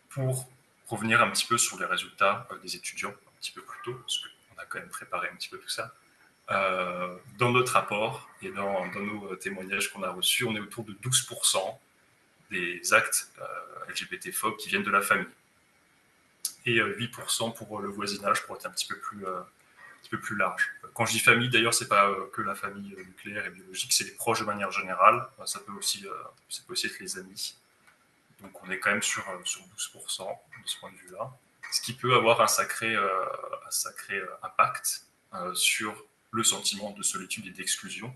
Pour revenir un petit peu sur les résultats des étudiants, un petit peu plus tôt, parce qu'on a quand même préparé un petit peu tout ça, dans notre rapport et dans nos témoignages qu'on a reçus, on est autour de 12% des actes LGBT-phobes qui viennent de la famille. Et 8% pour le voisinage, pour être un petit peu plus large. Quand je dis famille, d'ailleurs, c'est pas que la famille nucléaire et biologique, c'est les proches de manière générale. Ça peut aussi être les amis. Donc on est quand même sur 12% de ce point de vue-là, ce qui peut avoir un sacré impact sur le sentiment de solitude et d'exclusion.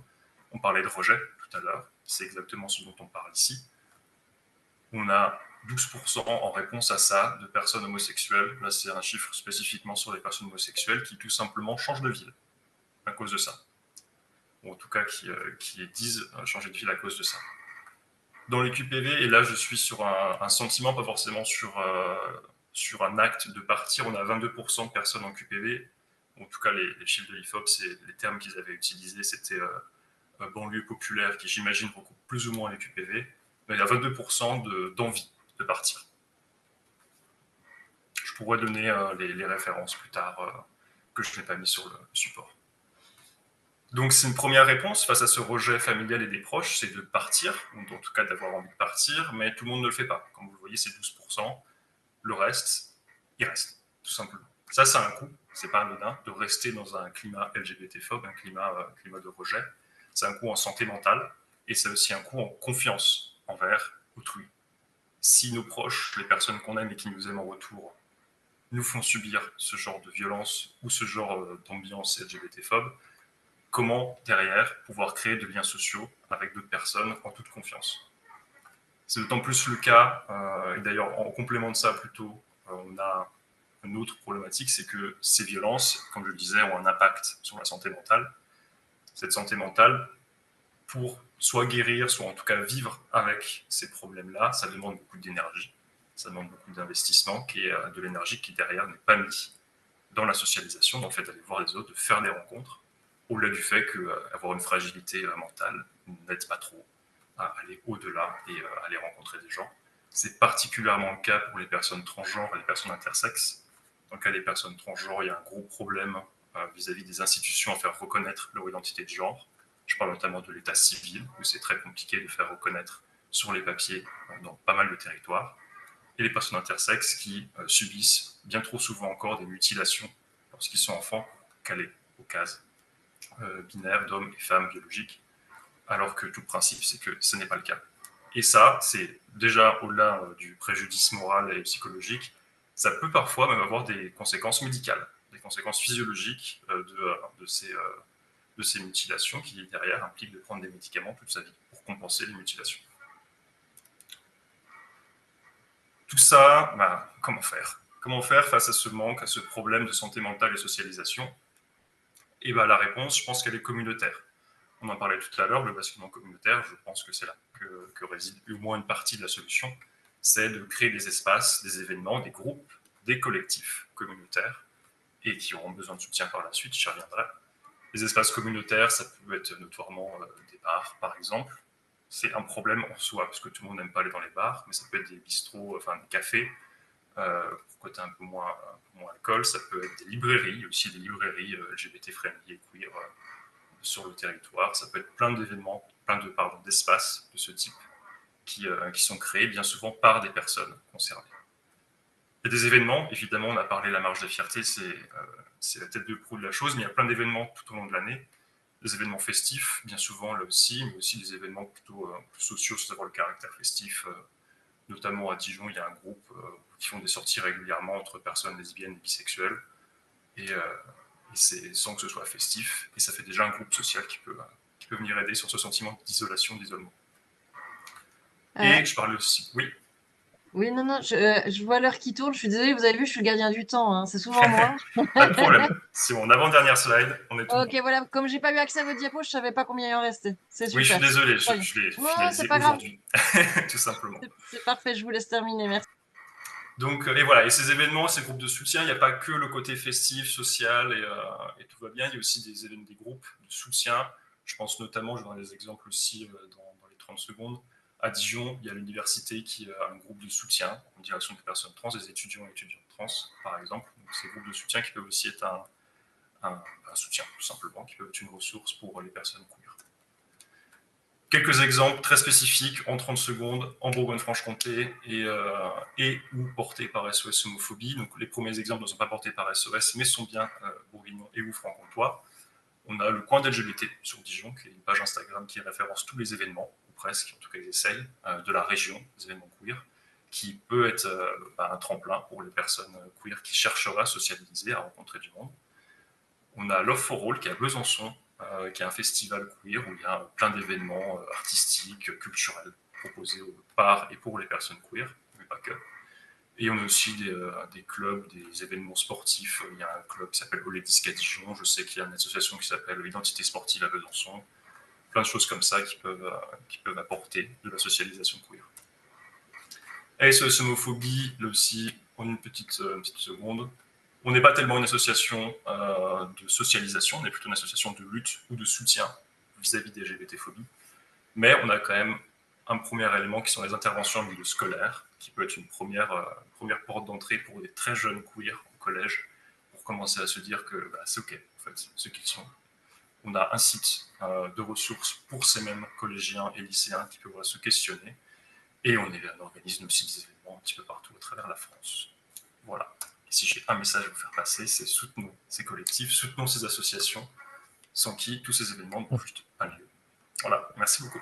On parlait de rejet tout à l'heure, c'est exactement ce dont on parle ici. On a 12% en réponse à ça de personnes homosexuelles. Là, c'est un chiffre spécifiquement sur les personnes homosexuelles qui tout simplement changent de ville à cause de ça. Ou en tout cas qui disent changer de ville à cause de ça. Dans les QPV, et là je suis sur un sentiment, pas forcément sur un acte de partir, on a 22% de personnes en QPV. En tout cas, les chiffres de l'IFOP, les termes qu'ils avaient utilisés, c'était banlieue populaire, qui j'imagine recoupe plus ou moins les QPV. Mais il y a 22% d'envie de partir. Je pourrais donner les références plus tard que je n'ai pas mis sur le support. Donc c'est une première réponse face à ce rejet familial et des proches, c'est de partir, ou en tout cas d'avoir envie de partir, mais tout le monde ne le fait pas. Comme vous le voyez, c'est 12%. Le reste, il reste, tout simplement. Ça, c'est un coût, c'est pas anodin, de rester dans un climat LGBT-phobe, un climat de rejet. C'est un coût en santé mentale, et c'est aussi un coût en confiance envers autrui. Si nos proches, les personnes qu'on aime et qui nous aiment en retour, nous font subir ce genre de violence ou ce genre d'ambiance LGBT-phobe, comment, derrière, pouvoir créer de liens sociaux avec d'autres personnes en toute confiance. C'est d'autant plus le cas, et d'ailleurs en complément de ça plutôt, on a une autre problématique, c'est que ces violences, comme je le disais, ont un impact sur la santé mentale. Cette santé mentale, pour soit guérir, soit en tout cas vivre avec ces problèmes-là, ça demande beaucoup d'énergie, ça demande beaucoup d'investissement, qui est de l'énergie qui derrière n'est pas mis dans la socialisation, dans le fait d'aller voir les autres, de faire des rencontres, au-delà du fait qu'avoir une fragilité mentale n'aide pas trop à aller au-delà et à aller rencontrer des gens. C'est particulièrement le cas pour les personnes transgenres et les personnes intersexes. Dans le cas des personnes transgenres, il y a un gros problème vis-à-vis des institutions à faire reconnaître leur identité de genre. Je parle notamment de l'état civil, où c'est très compliqué de faire reconnaître sur les papiers dans pas mal de territoires. Et les personnes intersexes qui subissent bien trop souvent encore des mutilations lorsqu'ils sont enfants, calés aux cases binaires d'hommes et femmes biologiques, alors que tout le principe, c'est que ce n'est pas le cas. Et ça, c'est déjà au-delà du préjudice moral et psychologique, ça peut parfois même avoir des conséquences médicales, des conséquences physiologiques de ces mutilations qui, derrière, impliquent de prendre des médicaments toute sa vie pour compenser les mutilations. Tout ça, comment faire ? Comment faire face à ce manque, à ce problème de santé mentale et socialisation ? Et la réponse, je pense qu'elle est communautaire. On en parlait tout à l'heure, le basculement communautaire, je pense que c'est là que réside au moins une partie de la solution, c'est de créer des espaces, des événements, des groupes, des collectifs communautaires, et qui auront besoin de soutien par la suite, j'y reviendrai. Les espaces communautaires, ça peut être notoirement des bars, par exemple. C'est un problème en soi, parce que tout le monde n'aime pas aller dans les bars, mais ça peut être des bistrots, enfin des cafés, pour côté un peu moins alcool, ça peut être des librairies, il y a aussi des librairies LGBT-friendly et queer sur le territoire, ça peut être plein d'événements, d'espaces de ce type qui sont créés bien souvent par des personnes concernées. Il y a des événements, évidemment, on a parlé de la marche des fiertés, c'est la tête de proue de la chose, mais il y a plein d'événements tout au long de l'année, des événements festifs, bien souvent là aussi, mais aussi des événements plutôt plus sociaux, sans avoir le caractère festif. Notamment à Dijon, il y a un groupe qui font des sorties régulièrement entre personnes lesbiennes et bisexuelles, et c'est sans que ce soit festif, et ça fait déjà un groupe social qui peut venir aider sur ce sentiment d'isolation, d'isolement. Et je parle aussi, oui. Oui, non, je vois l'heure qui tourne. Je suis désolée, vous avez vu, je suis le gardien du temps, hein. C'est souvent moi. Pas de problème. C'est mon avant-dernière slide. On est tout Ok, bon. voilà. Comme j'ai pas eu accès à votre diapo, je savais pas combien il en restait. C'est super. Oui, je suis désolé, Très bien. je l'ai Non, finalisé c'est pas grave. aujourd'hui, tout simplement. C'est parfait, je vous laisse terminer. Merci. Donc, et voilà, et ces événements, ces groupes de soutien, il n'y a pas que le côté festif, social, et tout va bien. Il y a aussi des groupes de soutien. Je pense notamment, je donne des exemples aussi dans les 30 secondes. À Dijon, il y a l'université qui a un groupe de soutien en direction des personnes trans, des étudiants et étudiantes trans, par exemple. Donc, ces groupes de soutien qui peuvent aussi être un soutien, tout simplement, qui peuvent être une ressource pour les personnes queer. Quelques exemples très spécifiques en 30 secondes en Bourgogne-Franche-Comté et ou portés par SOS Homophobie. Donc les premiers exemples ne sont pas portés par SOS, mais sont bien bourguignons et ou franc-comtois. On a le coin d'LGBT sur Dijon, qui est une page Instagram qui référence tous les événements, ou presque, en tout cas ils essayent, de la région, des événements queer. qui peut être un tremplin pour les personnes queer qui chercheraient à socialiser, à rencontrer du monde. On a Love for All qui est à Besançon, qui est un festival queer où il y a plein d'événements artistiques, culturels proposés par et pour les personnes queer, mais pas que. Et on a aussi des clubs, des événements sportifs. Il y a un club qui s'appelle Olédisque à Dijon. Je sais qu'il y a une association qui s'appelle Identité sportive à Besançon. Plein de choses comme ça qui peuvent apporter de la socialisation queer. Et SOS Homophobie, là aussi, en une petite seconde. On n'est pas tellement une association de socialisation, on est plutôt une association de lutte ou de soutien vis-à-vis des LGBT-phobies. Mais on a quand même un premier élément qui sont les interventions en milieu scolaire, qui peut être une première porte d'entrée pour des très jeunes queers au collège, pour commencer à se dire que c'est OK, en fait, ce qu'ils sont. On a un site de ressources pour ces mêmes collégiens et lycéens qui peuvent se questionner. Et on organise aussi des événements un petit peu partout à travers la France. Voilà. Et si j'ai un message à vous faire passer, c'est soutenons ces collectifs, soutenons ces associations, sans qui tous ces événements n'ont juste pas lieu. Voilà, merci beaucoup.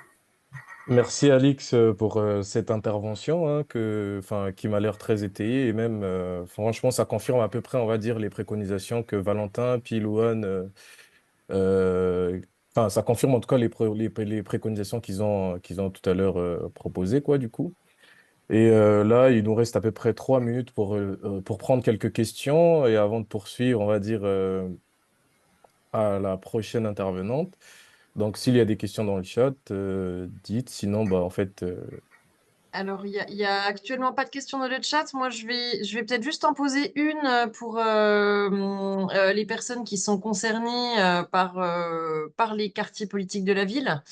Merci Alix pour cette intervention hein, qui m'a l'air très étayée et même franchement ça confirme à peu près on va dire les préconisations que Valentin puis Louane ça confirme en tout cas les préconisations qu'ils ont tout à l'heure proposées quoi du coup. Et là il nous reste à peu près 3 minutes pour prendre quelques questions et avant de poursuivre on va dire à la prochaine intervenante. Donc s'il y a des questions dans le chat dites sinon bah en fait Alors, il y a actuellement pas de questions dans le chat. Moi, je vais peut-être juste en poser une pour les personnes qui sont concernées par les quartiers politiques de la ville.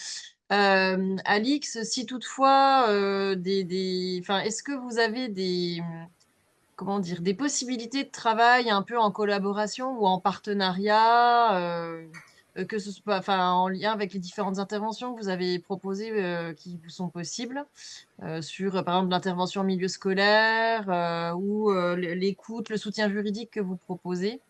Alix, si toutefois, enfin, est-ce que vous avez comment dire, des possibilités de travail un peu en collaboration ou en partenariat, que ce soit, enfin, en lien avec les différentes interventions que vous avez proposées qui vous sont possibles? Sur, par exemple, l'intervention en milieu scolaire ou l'écoute, le soutien juridique que vous proposez.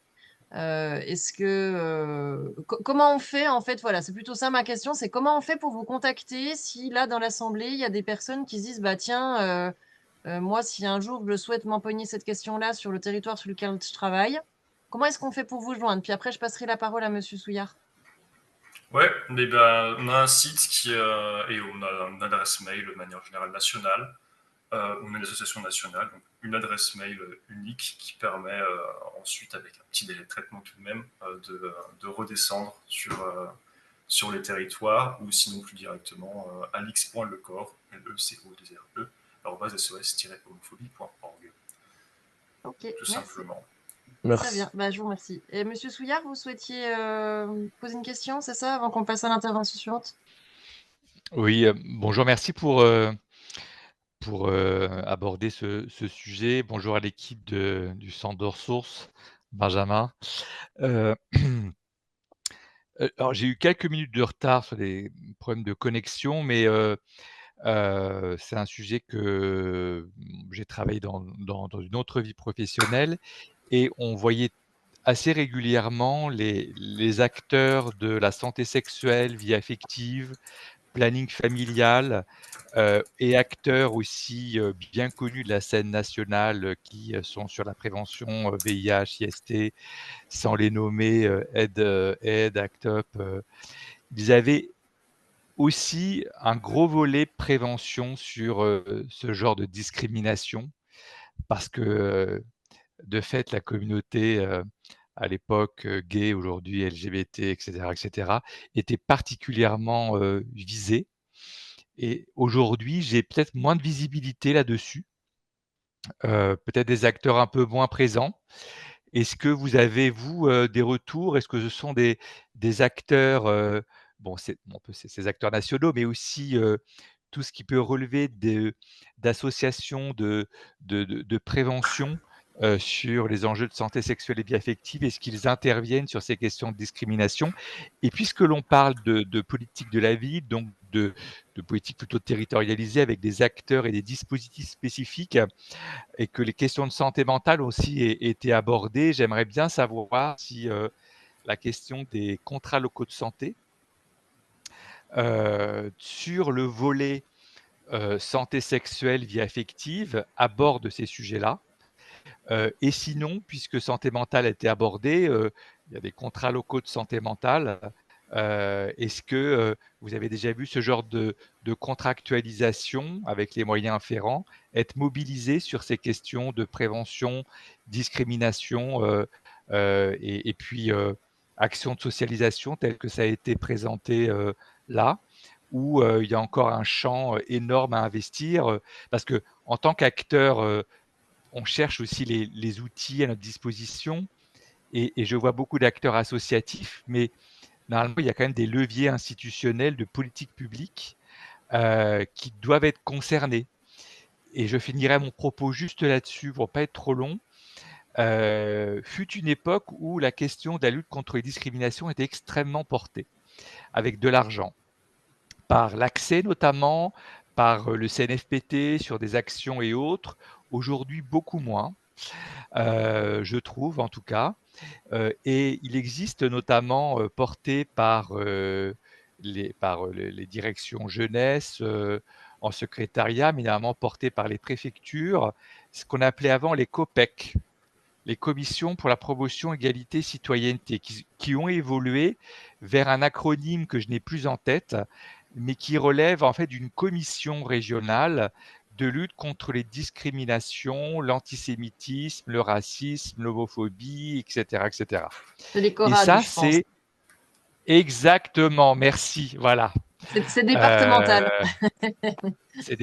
Comment on fait, en fait, voilà, c'est plutôt ça ma question, c'est comment on fait pour vous contacter si là, dans l'Assemblée, il y a des personnes qui se disent, bah tiens, moi, si un jour je souhaite m'empoigner cette question-là sur le territoire sur lequel je travaille, comment est-ce qu'on fait pour vous joindre? Puis après, je passerai la parole à Monsieur Souillard. Ouais, mais on a un site et on a une adresse mail de manière générale nationale. On a une association nationale, donc une adresse mail unique qui permet ensuite, avec un petit délai de traitement tout de même, de redescendre sur les territoires ou sinon plus directement alix.lecor, L-E-C-O-2-R-E, @sos-homophobie.org. Ok, Tout merci. simplement. Très merci. bien, bah, je vous remercie. Et Monsieur Souillard, vous souhaitiez poser une question, c'est ça, avant qu'on passe à l'intervention suivante? Oui, bonjour, merci pour aborder ce sujet. Bonjour à l'équipe du centre de ressources, Benjamin. Euh, alors, j'ai eu quelques minutes de retard sur des problèmes de connexion, mais c'est un sujet que j'ai travaillé dans une autre vie professionnelle et on voyait assez régulièrement les acteurs de la santé sexuelle, vie affective, planning familial, et acteurs aussi, bien connus de la scène nationale, qui, sont sur la prévention, VIH, IST, sans les nommer, Aide, ACT UP, ils avaient aussi un gros volet prévention sur, ce genre de discrimination parce que, de fait, la communauté, à l'époque, gay, aujourd'hui LGBT et cetera, était particulièrement, visée. Et aujourd'hui, j'ai peut-être moins de visibilité là-dessus, peut-être des acteurs un peu moins présents. Est-ce que vous avez, vous, des retours? Est-ce que ce sont des acteurs, bon, on peut c'est ces acteurs nationaux, mais aussi, tout ce qui peut relever d'associations de prévention, sur les enjeux de santé sexuelle et vie affective? Est-ce qu'ils interviennent sur ces questions de discrimination? Et puisque l'on parle de politique de la ville, donc de politique plutôt territorialisée avec des acteurs et des dispositifs spécifiques, et que les questions de santé mentale aussi aient été abordées, j'aimerais bien savoir si la question des contrats locaux de santé, sur le volet santé sexuelle, vie affective aborde ces sujets-là. Et sinon, puisque santé mentale a été abordée, il y a des contrats locaux de santé mentale. Est-ce que vous avez déjà vu ce genre de contractualisation avec les moyens afférents être mobilisé sur ces questions de prévention, discrimination et puis action de socialisation telle que ça a été présenté là, où il y a encore un champ énorme à investir parce que en tant qu'acteur, on cherche aussi les outils à notre disposition et je vois beaucoup d'acteurs associatifs, mais normalement, il y a quand même des leviers institutionnels de politique publique qui doivent être concernés. Et je finirai mon propos juste là-dessus pour ne pas être trop long. Fut une époque où la question de la lutte contre les discriminations était extrêmement portée, avec de l'argent, par l'accès notamment, par le CNFPT sur des actions et autres. Aujourd'hui, beaucoup moins, je trouve en tout cas. Et il existe notamment porté par les directions jeunesse en secrétariat, mais également porté par les préfectures, ce qu'on appelait avant les COPEC, les commissions pour la promotion égalité citoyenneté, qui ont évolué vers un acronyme que je n'ai plus en tête, mais qui relève en fait d'une commission régionale de lutte contre les discriminations, l'antisémitisme, le racisme, l'homophobie, etc., etc. C'est les Et CORAD, ça, je pense. c'est exactement, merci, voilà. C'est départemental.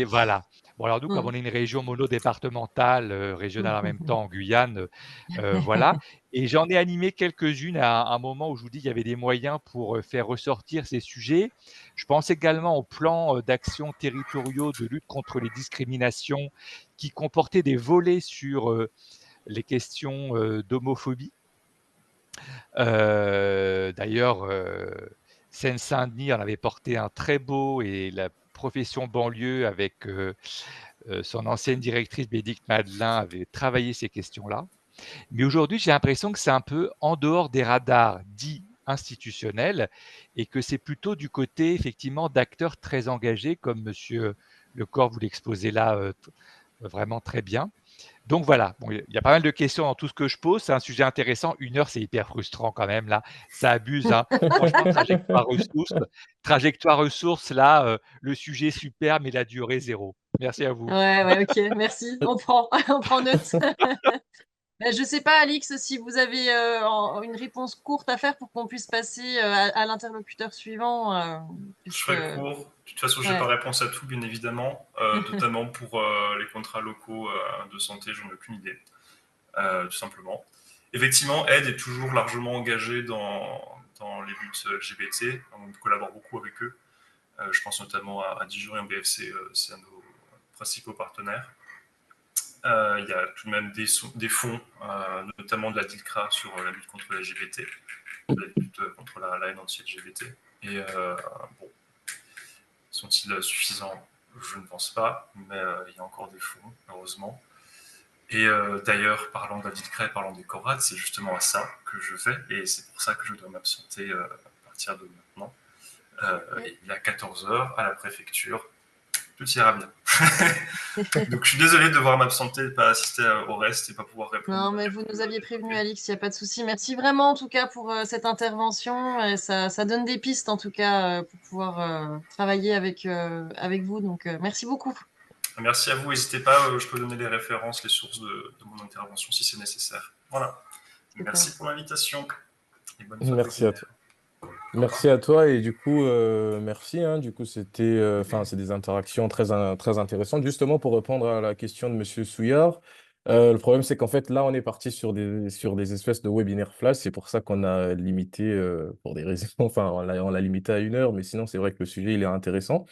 Voilà. Bon, alors nous, comme Mm. on est une région monodépartementale, régionale en même temps en Guyane, voilà. Et j'en ai animé quelques-unes à un moment où je vous dis qu'il y avait des moyens pour faire ressortir ces sujets. Je pense également aux plans d'action territoriaux de lutte contre les discriminations qui comportaient des volets sur les questions d'homophobie. D'ailleurs, Seine-Saint-Denis en avait porté un très beau et la profession banlieue avec son ancienne directrice Bénédicte Madelin avait travaillé ces questions-là. Mais aujourd'hui, j'ai l'impression que c'est un peu en dehors des radars dits institutionnels et que c'est plutôt du côté effectivement d'acteurs très engagés comme Monsieur Lecor vous l'exposez là vraiment très bien. Donc voilà, bon, il y a pas mal de questions dans tout ce que je pose. C'est un sujet intéressant. 1 heure, c'est hyper frustrant quand même, là. Ça abuse, hein. Franchement, trajectoire ressources, là, le sujet est super, mais la durée, 0. Merci à vous. Ouais, ok, merci. On prend, on prend note. Je sais pas, Alix, si vous avez une réponse courte à faire pour qu'on puisse passer à l'interlocuteur suivant. Je Puisque... ferai court. De toute façon, je n'ai Ouais. pas réponse à tout, bien évidemment. Notamment pour les contrats locaux de santé, j'en ai aucune idée, tout simplement. Effectivement, Aide est toujours largement engagé dans les luttes LGBT. On collabore beaucoup avec eux. Je pense notamment à Dijon et en BFC, c'est un de nos principaux partenaires. Il y a tout de même des fonds, notamment de la DILCRA sur la lutte contre la LGBT, la lutte contre la haine anti-LGBT. Et bon, sont-ils suffisants? Je ne pense pas, mais il y a encore des fonds, heureusement. Et d'ailleurs, parlant de la DILCRA et parlant des CORAD, c'est justement à ça que je vais, et c'est pour ça que je dois m'absenter à partir de maintenant. Il y a 14h à la préfecture. Tout ira bien. Donc je suis désolé de devoir m'absenter, de ne pas assister au reste et pas pouvoir répondre. Non, mais vous nous aviez prévenu, Alix, il n'y a pas de souci. Merci vraiment, en tout cas, pour cette intervention. Et ça donne des pistes, en tout cas, pour pouvoir travailler avec vous. Donc, merci beaucoup. Merci à vous. N'hésitez pas, je peux donner les références, les sources de mon intervention si c'est nécessaire. Voilà. Super. Merci pour l'invitation. Et bonne Merci à toi. Merci à toi et du coup, merci. Hein, du coup, c'était, c'est des interactions très intéressantes. Justement, pour répondre à la question de Monsieur Souillard, le problème, c'est qu'en fait, là, on est parti sur des espèces de webinaires flash. C'est pour ça qu'on a limité, pour des raisons, enfin, on l'a limité à 1 heure, mais sinon, c'est vrai que le sujet, il est intéressant.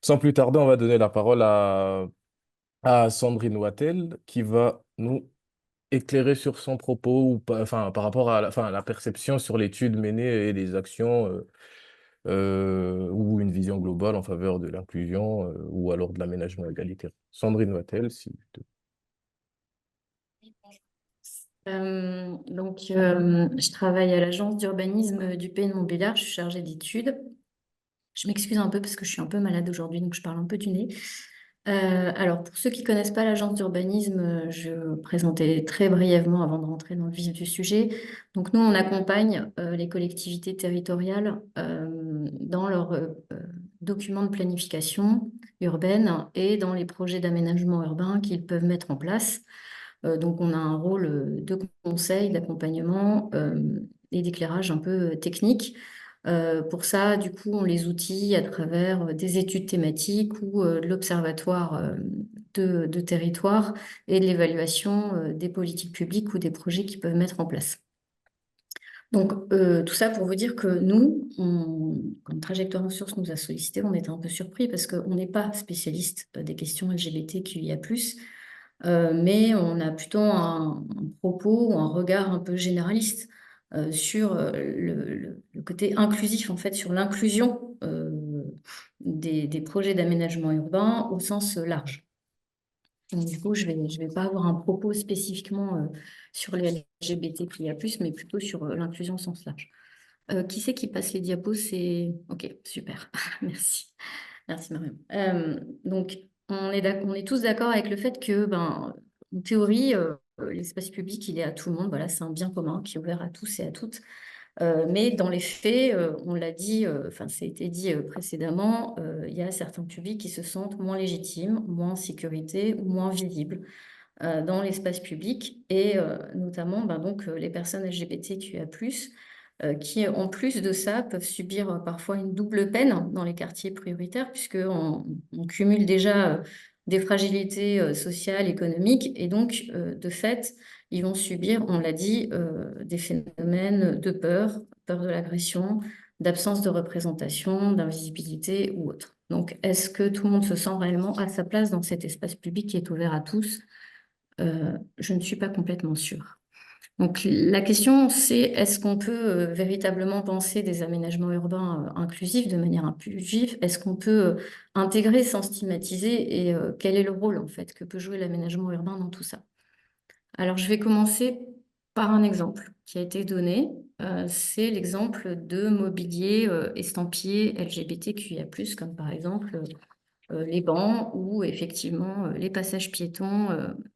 Sans plus tarder, on va donner la parole à Sandrine Wattel, qui va nous éclairer sur son propos ou enfin, par rapport à la perception sur l'étude menée et les actions ou une vision globale en faveur de l'inclusion ou alors de l'aménagement égalitaire. Sandrine Wattel, si tu Je travaille à l'agence d'urbanisme du Pays de Montbéliard, je suis chargée d'études. Je m'excuse un peu parce que je suis un peu malade aujourd'hui, donc je parle un peu du nez. Alors, pour ceux qui connaissent pas l'agence d'urbanisme, je présentais très brièvement avant de rentrer dans le vif du sujet. Donc, nous, on accompagne les collectivités territoriales dans leurs documents de planification urbaine et dans les projets d'aménagement urbain qu'ils peuvent mettre en place. Donc, on a un rôle de conseil, d'accompagnement et d'éclairage un peu technique. Pour ça, du coup, on les outille à travers des études thématiques ou de l'observatoire de territoire et de l'évaluation des politiques publiques ou des projets qu'ils peuvent mettre en place. Donc, tout ça pour vous dire que nous, quand Trajectoire Ressources nous a sollicité, on était un peu surpris parce qu'on n'est pas spécialiste des questions LGBTQIA+, mais on a plutôt un propos ou un regard un peu généraliste sur le côté inclusif, en fait, sur l'inclusion des projets d'aménagement urbain au sens large. Donc, du coup, je vais pas avoir un propos spécifiquement sur les LGBTQIA+, mais plutôt sur l'inclusion au sens large. Qui c'est qui passe les diapos? C'est... Ok, super. Merci. Merci Marion. Donc, on est tous d'accord avec le fait que, en théorie, l'espace public, il est à tout le monde. Voilà, c'est un bien commun qui est ouvert à tous et à toutes. Mais dans les faits, on l'a dit, enfin, ça a été dit précédemment, il y a certains publics qui se sentent moins légitimes, moins en sécurité ou moins visibles dans l'espace public et notamment donc, les personnes LGBTQIA+, qui, en plus de ça, peuvent subir parfois une double peine dans les quartiers prioritaires, puisqu'on cumule déjà des fragilités sociales, économiques, et donc, de fait, ils vont subir, on l'a dit, des phénomènes de peur, peur de l'agression, d'absence de représentation, d'invisibilité ou autre. Donc, est-ce que tout le monde se sent réellement à sa place dans cet espace public qui est ouvert à tous? Je ne suis pas complètement sûre. Donc la question, c'est est-ce qu'on peut véritablement penser des aménagements urbains inclusifs de manière inclusive? Est-ce qu'on peut intégrer sans stigmatiser? Et quel est le rôle en fait que peut jouer l'aménagement urbain dans tout ça? Alors je vais commencer par un exemple qui a été donné. C'est l'exemple de mobilier estampillé LGBTQIA+, comme par exemple les bancs ou effectivement les passages piétons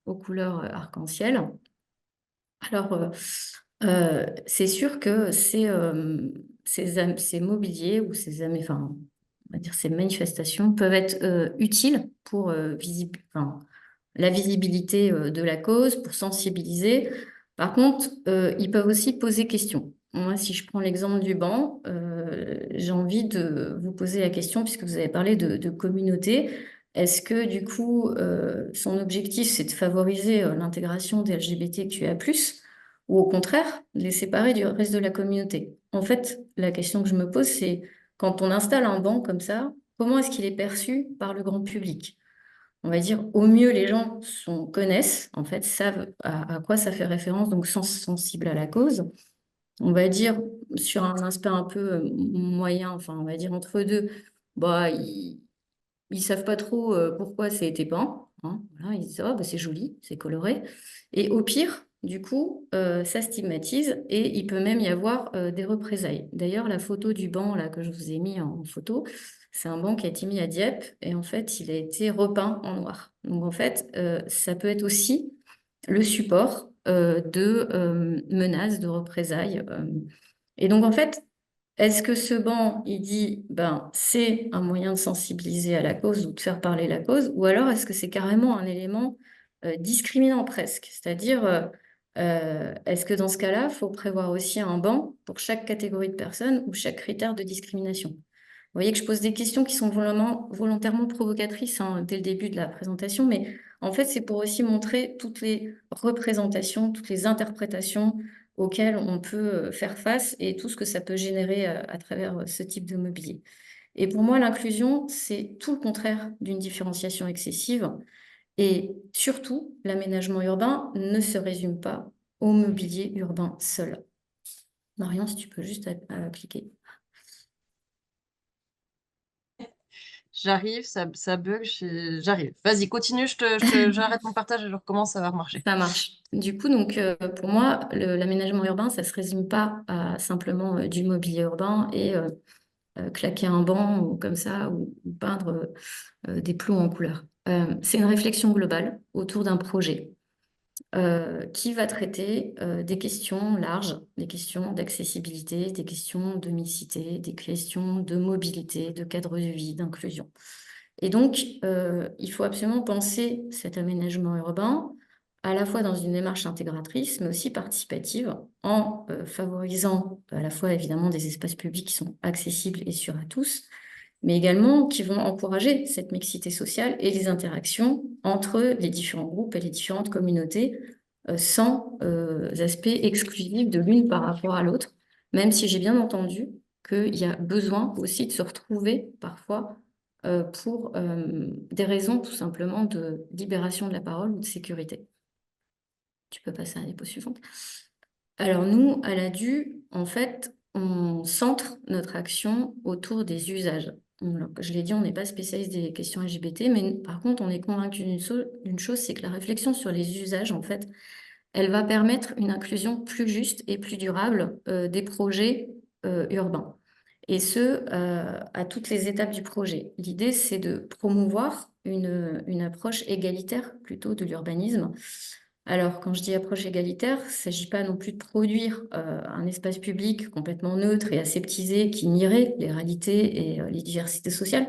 aux couleurs arc-en-ciel. Alors, c'est sûr que ces mobiliers ou enfin, on va dire ces manifestations peuvent être utiles pour la visibilité de la cause, pour sensibiliser. Par contre, ils peuvent aussi poser question. Moi, si je prends l'exemple du banc, j'ai envie de vous poser la question, puisque vous avez parlé de communauté. Est-ce que du coup, son objectif, c'est de favoriser l'intégration des LGBTQIA+, ou au contraire, de les séparer du reste de la communauté? En fait, la question que je me pose, c'est quand on installe un banc comme ça, comment est-ce qu'il est perçu par le grand public? On va dire, au mieux, les gens connaissent, en fait, savent à quoi ça fait référence, donc sont sensibles à la cause. On va dire, sur un aspect un peu moyen, enfin, on va dire entre deux, ils savent pas trop pourquoi c'est été peint. Hein, voilà, ils disent, oh, c'est joli, c'est coloré. Et au pire, du coup, ça stigmatise et il peut même y avoir des représailles. D'ailleurs, la photo du banc là, que je vous ai mis en photo, c'est un banc qui a été mis à Dieppe et en fait, il a été repeint en noir. Donc en fait, ça peut être aussi le support de menaces, de représailles. Et donc en fait, est-ce que ce banc, il dit, c'est un moyen de sensibiliser à la cause ou de faire parler la cause, ou alors est-ce que c'est carrément un élément discriminant presque? C'est-à-dire, est-ce que dans ce cas-là, il faut prévoir aussi un banc pour chaque catégorie de personnes ou chaque critère de discrimination? Vous voyez que je pose des questions qui sont volontairement provocatrices dès le début de la présentation, mais en fait, c'est pour aussi montrer toutes les représentations, toutes les interprétations auxquelles on peut faire face et tout ce que ça peut générer à travers ce type de mobilier. Et pour moi, l'inclusion, c'est tout le contraire d'une différenciation excessive. Et surtout, l'aménagement urbain ne se résume pas au mobilier urbain seul. Marion, si tu peux juste cliquer. J'arrive, ça bug, j'arrive. Vas-y, continue, j'arrête mon partage et je recommence, ça va marcher. Ça marche. Du coup, donc, pour moi, l'aménagement urbain, ça ne se résume pas à simplement du mobilier urbain et claquer un banc ou comme ça, ou peindre des plombs en couleur. c'est une réflexion globale autour d'un projet qui va traiter des questions larges, des questions d'accessibilité, des questions de mixité, des questions de mobilité, de cadre de vie, d'inclusion. Et donc, il faut absolument penser cet aménagement urbain à la fois dans une démarche intégratrice, mais aussi participative, en favorisant à la fois évidemment des espaces publics qui sont accessibles et sûrs à tous, mais également qui vont encourager cette mixité sociale et les interactions entre les différents groupes et les différentes communautés, sans aspect exclusif de l'une par rapport à l'autre, même si j'ai bien entendu qu'il y a besoin aussi de se retrouver parfois pour des raisons tout simplement de libération de la parole ou de sécurité. Tu peux passer à la diapo suivante. Alors nous, à l'ADU, en fait, on centre notre action autour des usages. Je l'ai dit, on n'est pas spécialiste des questions LGBT, mais par contre, on est convaincu d'une chose, c'est que la réflexion sur les usages, en fait, elle va permettre une inclusion plus juste et plus durable des projets urbains. Et ce, à toutes les étapes du projet. L'idée, c'est de promouvoir une approche égalitaire plutôt de l'urbanisme. Alors, quand je dis approche égalitaire, il ne s'agit pas non plus de produire un espace public complètement neutre et aseptisé qui nierait les réalités et les diversités sociales,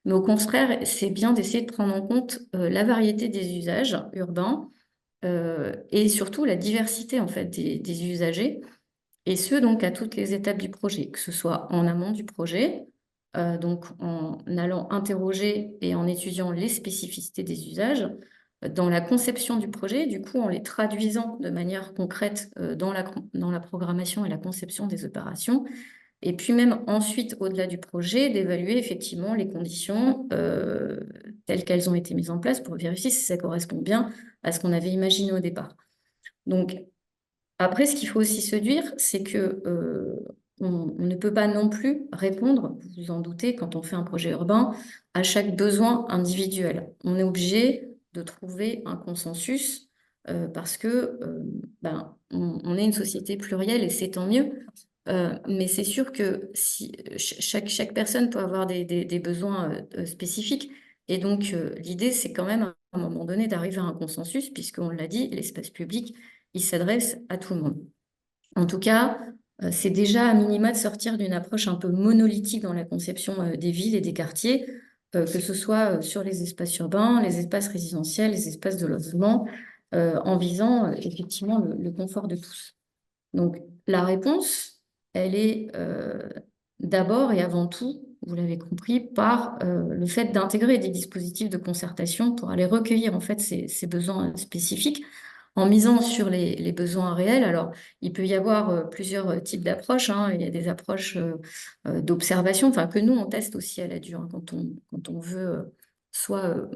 mais au contraire, c'est bien d'essayer de prendre en compte la variété des usages urbains et surtout la diversité en fait des usagers, et ce donc à toutes les étapes du projet, que ce soit en amont du projet, donc en allant interroger et en étudiant les spécificités des usages, dans la conception du projet, du coup en les traduisant de manière concrète dans la programmation et la conception des opérations, et puis même ensuite, au-delà du projet, d'évaluer effectivement les conditions telles qu'elles ont été mises en place pour vérifier si ça correspond bien à ce qu'on avait imaginé au départ. Donc, après, ce qu'il faut aussi se dire, c'est que on ne peut pas non plus répondre, vous vous en doutez, quand on fait un projet urbain, à chaque besoin individuel. On est obligé de trouver un consensus parce que on est une société plurielle et c'est tant mieux. Mais c'est sûr que si, chaque personne peut avoir des besoins spécifiques. Et donc, l'idée, c'est quand même, à un moment donné, d'arriver à un consensus, puisqu'on l'a dit, l'espace public, il s'adresse à tout le monde. En tout cas, c'est déjà à minima de sortir d'une approche un peu monolithique dans la conception des villes et des quartiers, que ce soit sur les espaces urbains, les espaces résidentiels, les espaces de logement, en visant effectivement le confort de tous. Donc, la réponse, elle est d'abord et avant tout, vous l'avez compris, par le fait d'intégrer des dispositifs de concertation pour aller recueillir en fait ces besoins spécifiques en misant sur les besoins réels. Alors, il peut y avoir plusieurs types d'approches, hein. Il y a des approches d'observation, enfin que nous on teste aussi à la dure, hein, quand on veut soit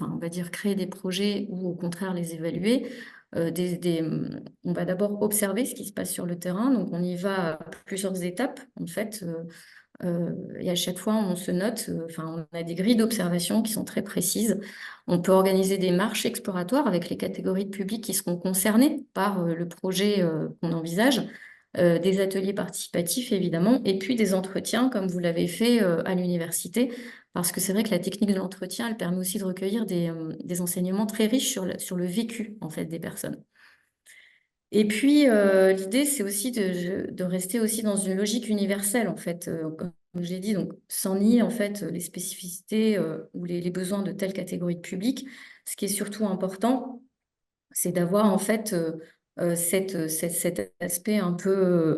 on va dire créer des projets ou au contraire les évaluer. On va d'abord observer ce qui se passe sur le terrain, donc on y va à plusieurs étapes en fait, et à chaque fois on se note, on a des grilles d'observation qui sont très précises. On peut organiser des marches exploratoires avec les catégories de publics qui seront concernées par le projet qu'on envisage, des ateliers participatifs évidemment, et puis des entretiens comme vous l'avez fait à l'université, parce que c'est vrai que la technique de l'entretien, elle permet aussi de recueillir des enseignements très riches sur le vécu en fait des personnes. Et puis, l'idée, c'est aussi de rester aussi dans une logique universelle, en fait, comme j'ai dit, donc sans nier, en fait, les spécificités ou les besoins de telle catégorie de public. Ce qui est surtout important, c'est d'avoir, en fait, cet aspect un peu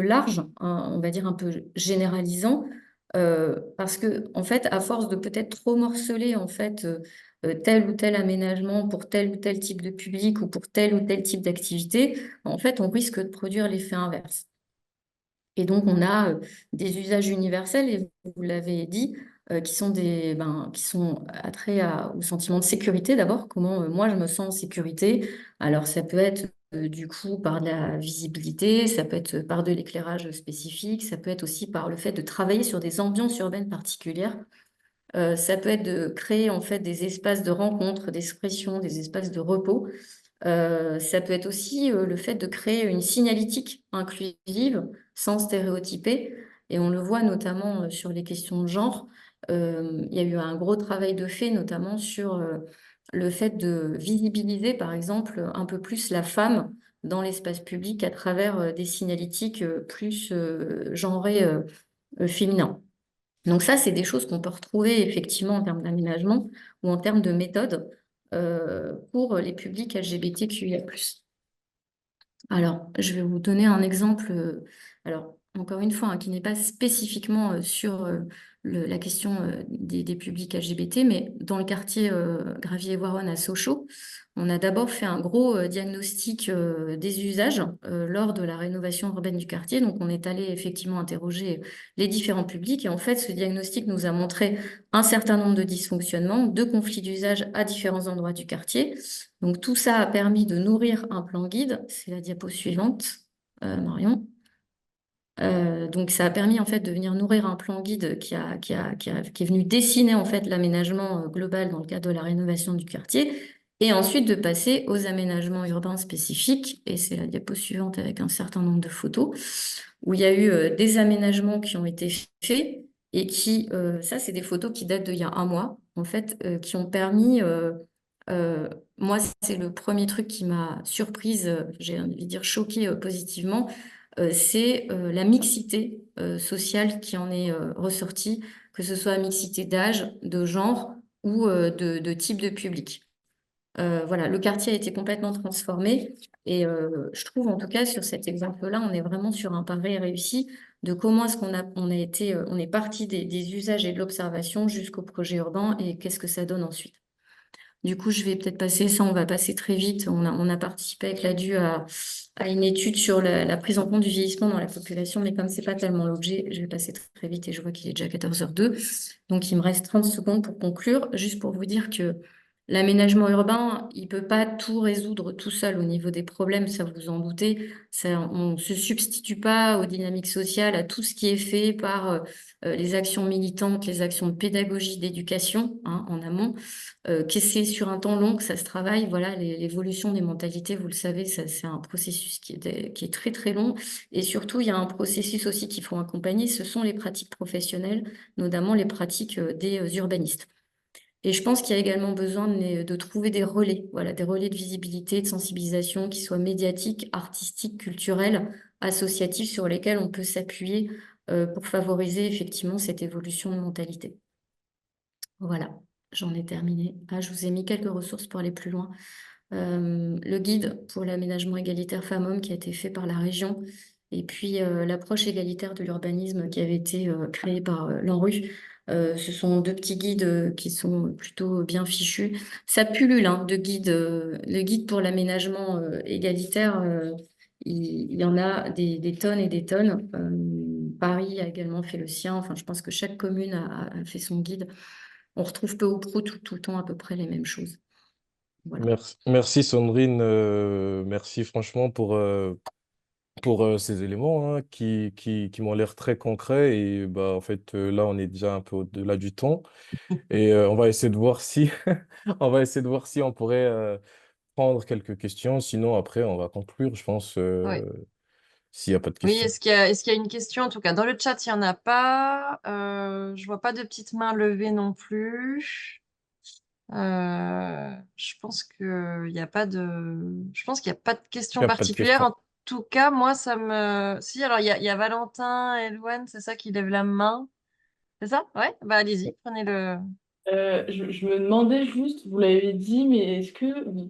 large, hein, on va dire un peu généralisant, parce que, en fait, à force de peut-être trop morceler, en fait, tel ou tel aménagement pour tel ou tel type de public ou pour tel ou tel type d'activité, en fait, on risque de produire l'effet inverse. Et donc, on a des usages universels, et vous l'avez dit, qui sont attraits au sentiment de sécurité d'abord. Comment moi, je me sens en sécurité. Alors, ça peut être du coup par de la visibilité, ça peut être par de l'éclairage spécifique, ça peut être aussi par le fait de travailler sur des ambiances urbaines particulières. Ça peut être de créer en fait des espaces de rencontre, d'expression, des espaces de repos. Ça peut être aussi le fait de créer une signalétique inclusive, sans stéréotyper, et on le voit notamment sur les questions de genre. Il y a eu un gros travail de fait, notamment sur le fait de visibiliser, par exemple, un peu plus la femme dans l'espace public à travers des signalétiques plus genrés féminins. Donc ça, c'est des choses qu'on peut retrouver effectivement en termes d'aménagement ou en termes de méthode pour les publics LGBTQIA+. Alors, je vais vous donner un exemple, alors encore une fois, hein, qui n'est pas spécifiquement sur la question des publics LGBT, mais dans le quartier Gravier-Voironne à Sochaux, on a d'abord fait un gros diagnostic des usages lors de la rénovation urbaine du quartier. Donc, on est allé effectivement interroger les différents publics et en fait, ce diagnostic nous a montré un certain nombre de dysfonctionnements, de conflits d'usage à différents endroits du quartier. Donc tout ça a permis de nourrir un plan guide. C'est la diapo suivante, Marion. Donc ça a permis en fait de venir nourrir un plan guide qui est venu dessiner en fait l'aménagement global dans le cadre de la rénovation du quartier et ensuite de passer aux aménagements urbains spécifiques. Et c'est la diapo suivante avec un certain nombre de photos où il y a eu des aménagements qui ont été faits et ça c'est des photos qui datent d'il y a un mois en fait, qui ont permis moi, c'est le premier truc qui m'a surprise, j'ai envie de dire choquée positivement, c'est la mixité sociale qui en est ressortie, que ce soit mixité d'âge, de genre ou de type de public. Voilà, le quartier a été complètement transformé et je trouve en tout cas sur cet exemple-là, on est vraiment sur un pari réussi de comment est-ce on est parti des usages et de l'observation jusqu'au projet urbain et qu'est-ce que ça donne ensuite. Du coup, je vais peut-être passer ça, on va passer très vite. On a participé avec l'ADU à une étude sur la prise en compte du vieillissement dans la population, mais comme c'est pas tellement l'objet, je vais passer très vite et je vois qu'il est déjà 14h02. Donc, il me reste 30 secondes pour conclure, juste pour vous dire que l'aménagement urbain, il peut pas tout résoudre tout seul au niveau des problèmes, ça vous en doutez. On se substitue pas aux dynamiques sociales, à tout ce qui est fait par les actions militantes, les actions de pédagogie, d'éducation, hein, en amont. Que c'est sur un temps long que ça se travaille. Voilà, l'évolution des mentalités, vous le savez, c'est un processus qui est très très long. Et surtout, il y a un processus aussi qu'il faut accompagner, ce sont les pratiques professionnelles, notamment les pratiques des urbanistes. Et je pense qu'il y a également besoin de trouver des relais, voilà, des relais de visibilité, de sensibilisation qui soient médiatiques, artistiques, culturels, associatifs, sur lesquels on peut s'appuyer pour favoriser effectivement cette évolution de mentalité. Voilà, j'en ai terminé. Ah, je vous ai mis quelques ressources pour aller plus loin. Le guide pour l'aménagement égalitaire femmes-hommes qui a été fait par la région, et puis l'approche égalitaire de l'urbanisme qui avait été créée par l'ANRU. Ce sont deux petits guides qui sont plutôt bien fichus. Ça pullule hein, de guides. Le guide pour l'aménagement égalitaire, il y en a des tonnes et des tonnes. Paris a également fait le sien. Enfin, je pense que chaque commune a fait son guide. On retrouve peu ou prou tout le temps à peu près les mêmes choses. Voilà. Merci Sandrine, merci franchement pour ces éléments hein, qui m'ont l'air très concrets et bah, en fait là on est déjà un peu au-delà du temps et on va essayer de voir si on va essayer de voir si on pourrait prendre quelques questions sinon après on va conclure je pense Oui. s'il n'y a pas de Oui, questions. est-ce qu'il y a une question? En tout cas, dans le chat, il n'y en a pas. Je vois pas de petites mains levées non plus. Je pense qu'il n'y a pas je pense qu'il n'y a pas de Il questions n'y a pas de particulières. questions. En tout cas, moi, ça me. Si, alors il y a Valentin et Louane, c'est ça qui lève la main. C'est ça? Ouais? Bah allez-y, prenez le. Je me demandais juste, vous l'avez dit, mais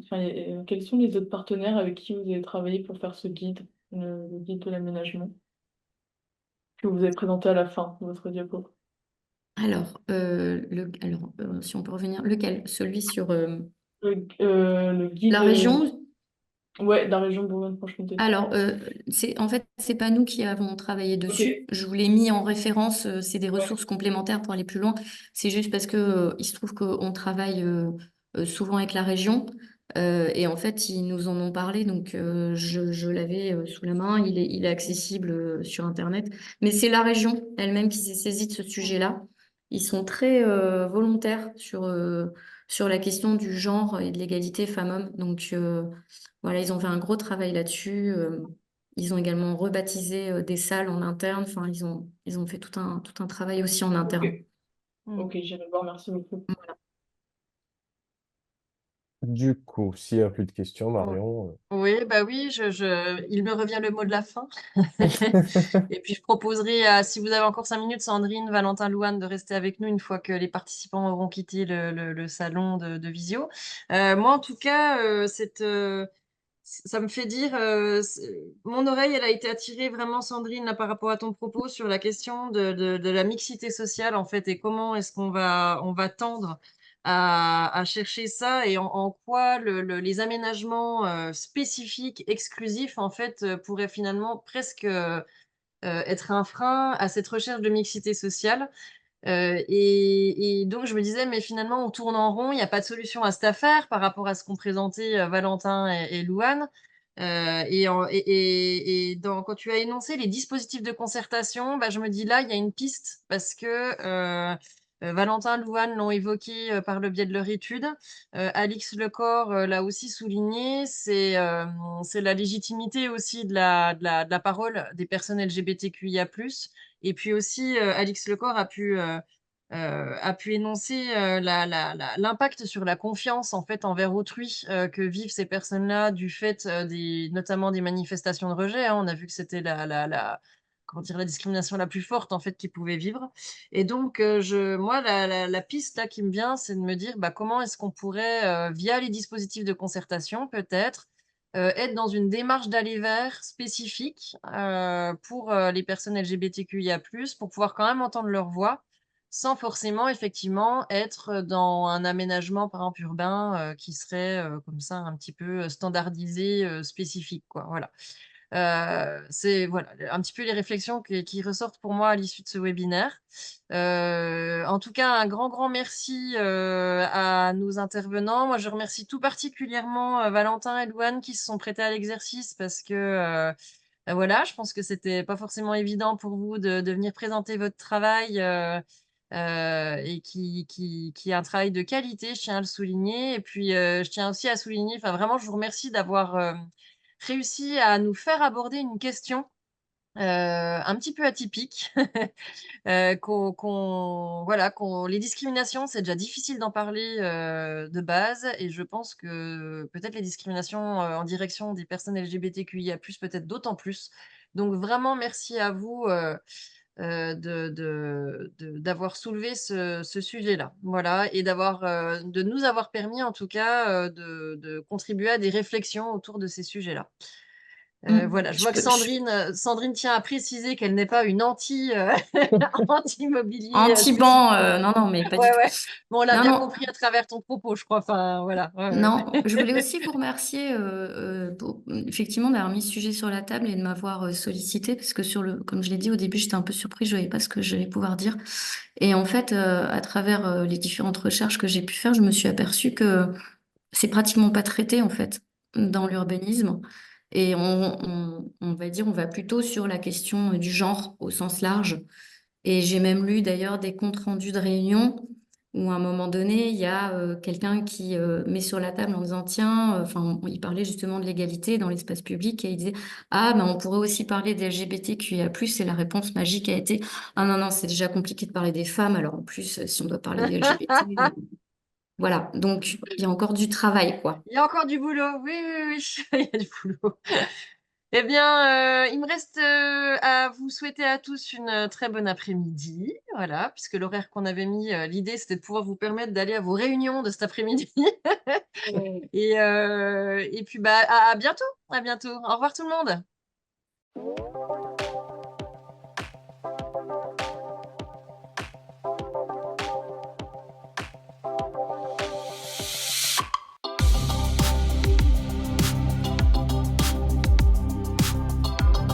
enfin, quels sont les autres partenaires avec qui vous avez travaillé pour faire ce guide, le guide de l'aménagement, que vous avez présenté à la fin de votre diapo? Alors, si on peut revenir, lequel? Celui sur Le guide, la région? ouais, de la région Bourgogne-Franche-Comté. Alors, c'est pas nous qui avons travaillé Ok, dessus. Je vous l'ai mis en référence. C'est des ouais, ressources complémentaires pour aller plus loin. C'est juste parce que il se trouve qu'on travaille souvent avec la région. Et en fait, ils nous en ont parlé, donc je l'avais sous la main. Il est accessible sur Internet. Mais c'est la région elle-même qui s'est saisie de ce sujet-là. Ils sont très volontaires sur la question du genre et de l'égalité femmes-hommes. Donc, voilà, ils ont fait un gros travail là-dessus. Ils ont également rebaptisé des salles en interne. Enfin, ils ont fait tout un travail aussi en interne. ok. Ok, j'irai voir, merci beaucoup. Du coup, s'il n'y a plus de questions, Marion. Oui, bah oui, il me revient le mot de la fin. Et puis je proposerai, si vous avez encore 5 minutes, Sandrine, Valentin, Louane, de rester avec nous une fois que les participants auront quitté le salon de visio. Moi, en tout cas, ça me fait dire, mon oreille, elle a été attirée vraiment, Sandrine, là, par rapport à ton propos sur la question de la mixité sociale, en fait, et comment est-ce on va tendre à chercher ça et en quoi les aménagements spécifiques, exclusifs, en fait, pourraient finalement presque être un frein à cette recherche de mixité sociale. Et donc, je me disais, mais finalement, on tourne en rond, il n'y a pas de solution à cette affaire par rapport à ce qu'ont présenté Valentin et Louane. Quand tu as énoncé les dispositifs de concertation, bah, je me dis là, il y a une piste parce que Valentin, Louane l'ont évoqué par le biais de leur étude. Alix Lecor l'a aussi souligné, c'est la légitimité aussi de la parole des personnes LGBTQIA+. Et puis aussi, Alix Lecor a pu énoncer l'impact sur la confiance en fait envers autrui que vivent ces personnes-là du fait notamment des manifestations de rejet. Hein. On a vu que c'était comment dire, la discrimination la plus forte en fait qu'ils pouvaient vivre. Et donc, moi, la piste là qui me vient, c'est de me dire bah, comment est-ce qu'on pourrait, via les dispositifs de concertation peut-être, être dans une démarche d'aller vers spécifique pour les personnes LGBTQIA+, pour pouvoir quand même entendre leur voix, sans forcément effectivement être dans un aménagement, par exemple, urbain qui serait comme ça un petit peu standardisé, spécifique, quoi. Voilà. C'est voilà, un petit peu les réflexions qui ressortent pour moi à l'issue de ce webinaire. En tout cas, un grand, grand merci à nos intervenants. Moi, je remercie tout particulièrement Valentin et Louane qui se sont prêtés à l'exercice parce que voilà, je pense que c'était pas forcément évident pour vous de venir présenter votre travail et qui est un travail de qualité, je tiens à le souligner. Et puis, je tiens aussi à souligner, enfin vraiment, je vous remercie d'avoir réussi à nous faire aborder une question un petit peu atypique. Voilà, les discriminations, c'est déjà difficile d'en parler de base, et je pense que peut-être les discriminations en direction des personnes LGBTQIA+, peut-être d'autant plus. Donc vraiment, merci à vous d'avoir soulevé ce sujet-là. Voilà, et de nous avoir permis, en tout cas, de contribuer à des réflexions autour de ces sujets-là. Voilà, je vois que Sandrine tient à préciser qu'elle n'est pas une anti-immobilier spécifique. Anti-ban, non, non, mais pas du Ouais, tout. ouais. Bon, on l'a Non, bien non, compris à travers ton propos, je crois. Enfin, voilà. Ouais, non, je voulais ouais. aussi vous remercier effectivement d'avoir mis ce sujet sur la table et de m'avoir sollicité parce que comme je l'ai dit au début, j'étais un peu surprise, je ne voyais pas ce que j'allais pouvoir dire. Et en fait, à travers les différentes recherches que j'ai pu faire, je me suis aperçue que c'est pratiquement pas traité en fait dans l'urbanisme. Et on va dire, on va plutôt sur la question du genre au sens large. Et j'ai même lu d'ailleurs des comptes rendus de réunion où à un moment donné, il y a quelqu'un qui met sur la table en disant, tiens, enfin, il parlait justement de l'égalité dans l'espace public et il disait, ah, ben, on pourrait aussi parler des LGBTQIA+, et la réponse magique a été, ah non, non, c'est déjà compliqué de parler des femmes, alors en plus, si on doit parler des LGBT, voilà, donc il y a encore du travail, quoi. Il y a encore du boulot. Oui, oui, oui, il y a du boulot. Eh bien, il me reste à vous souhaiter à tous une très bonne après-midi. Voilà, puisque l'horaire qu'on avait mis, l'idée, c'était de pouvoir vous permettre d'aller à vos réunions de cet après-midi. Et puis, bah, à bientôt. À bientôt. Au revoir tout le monde.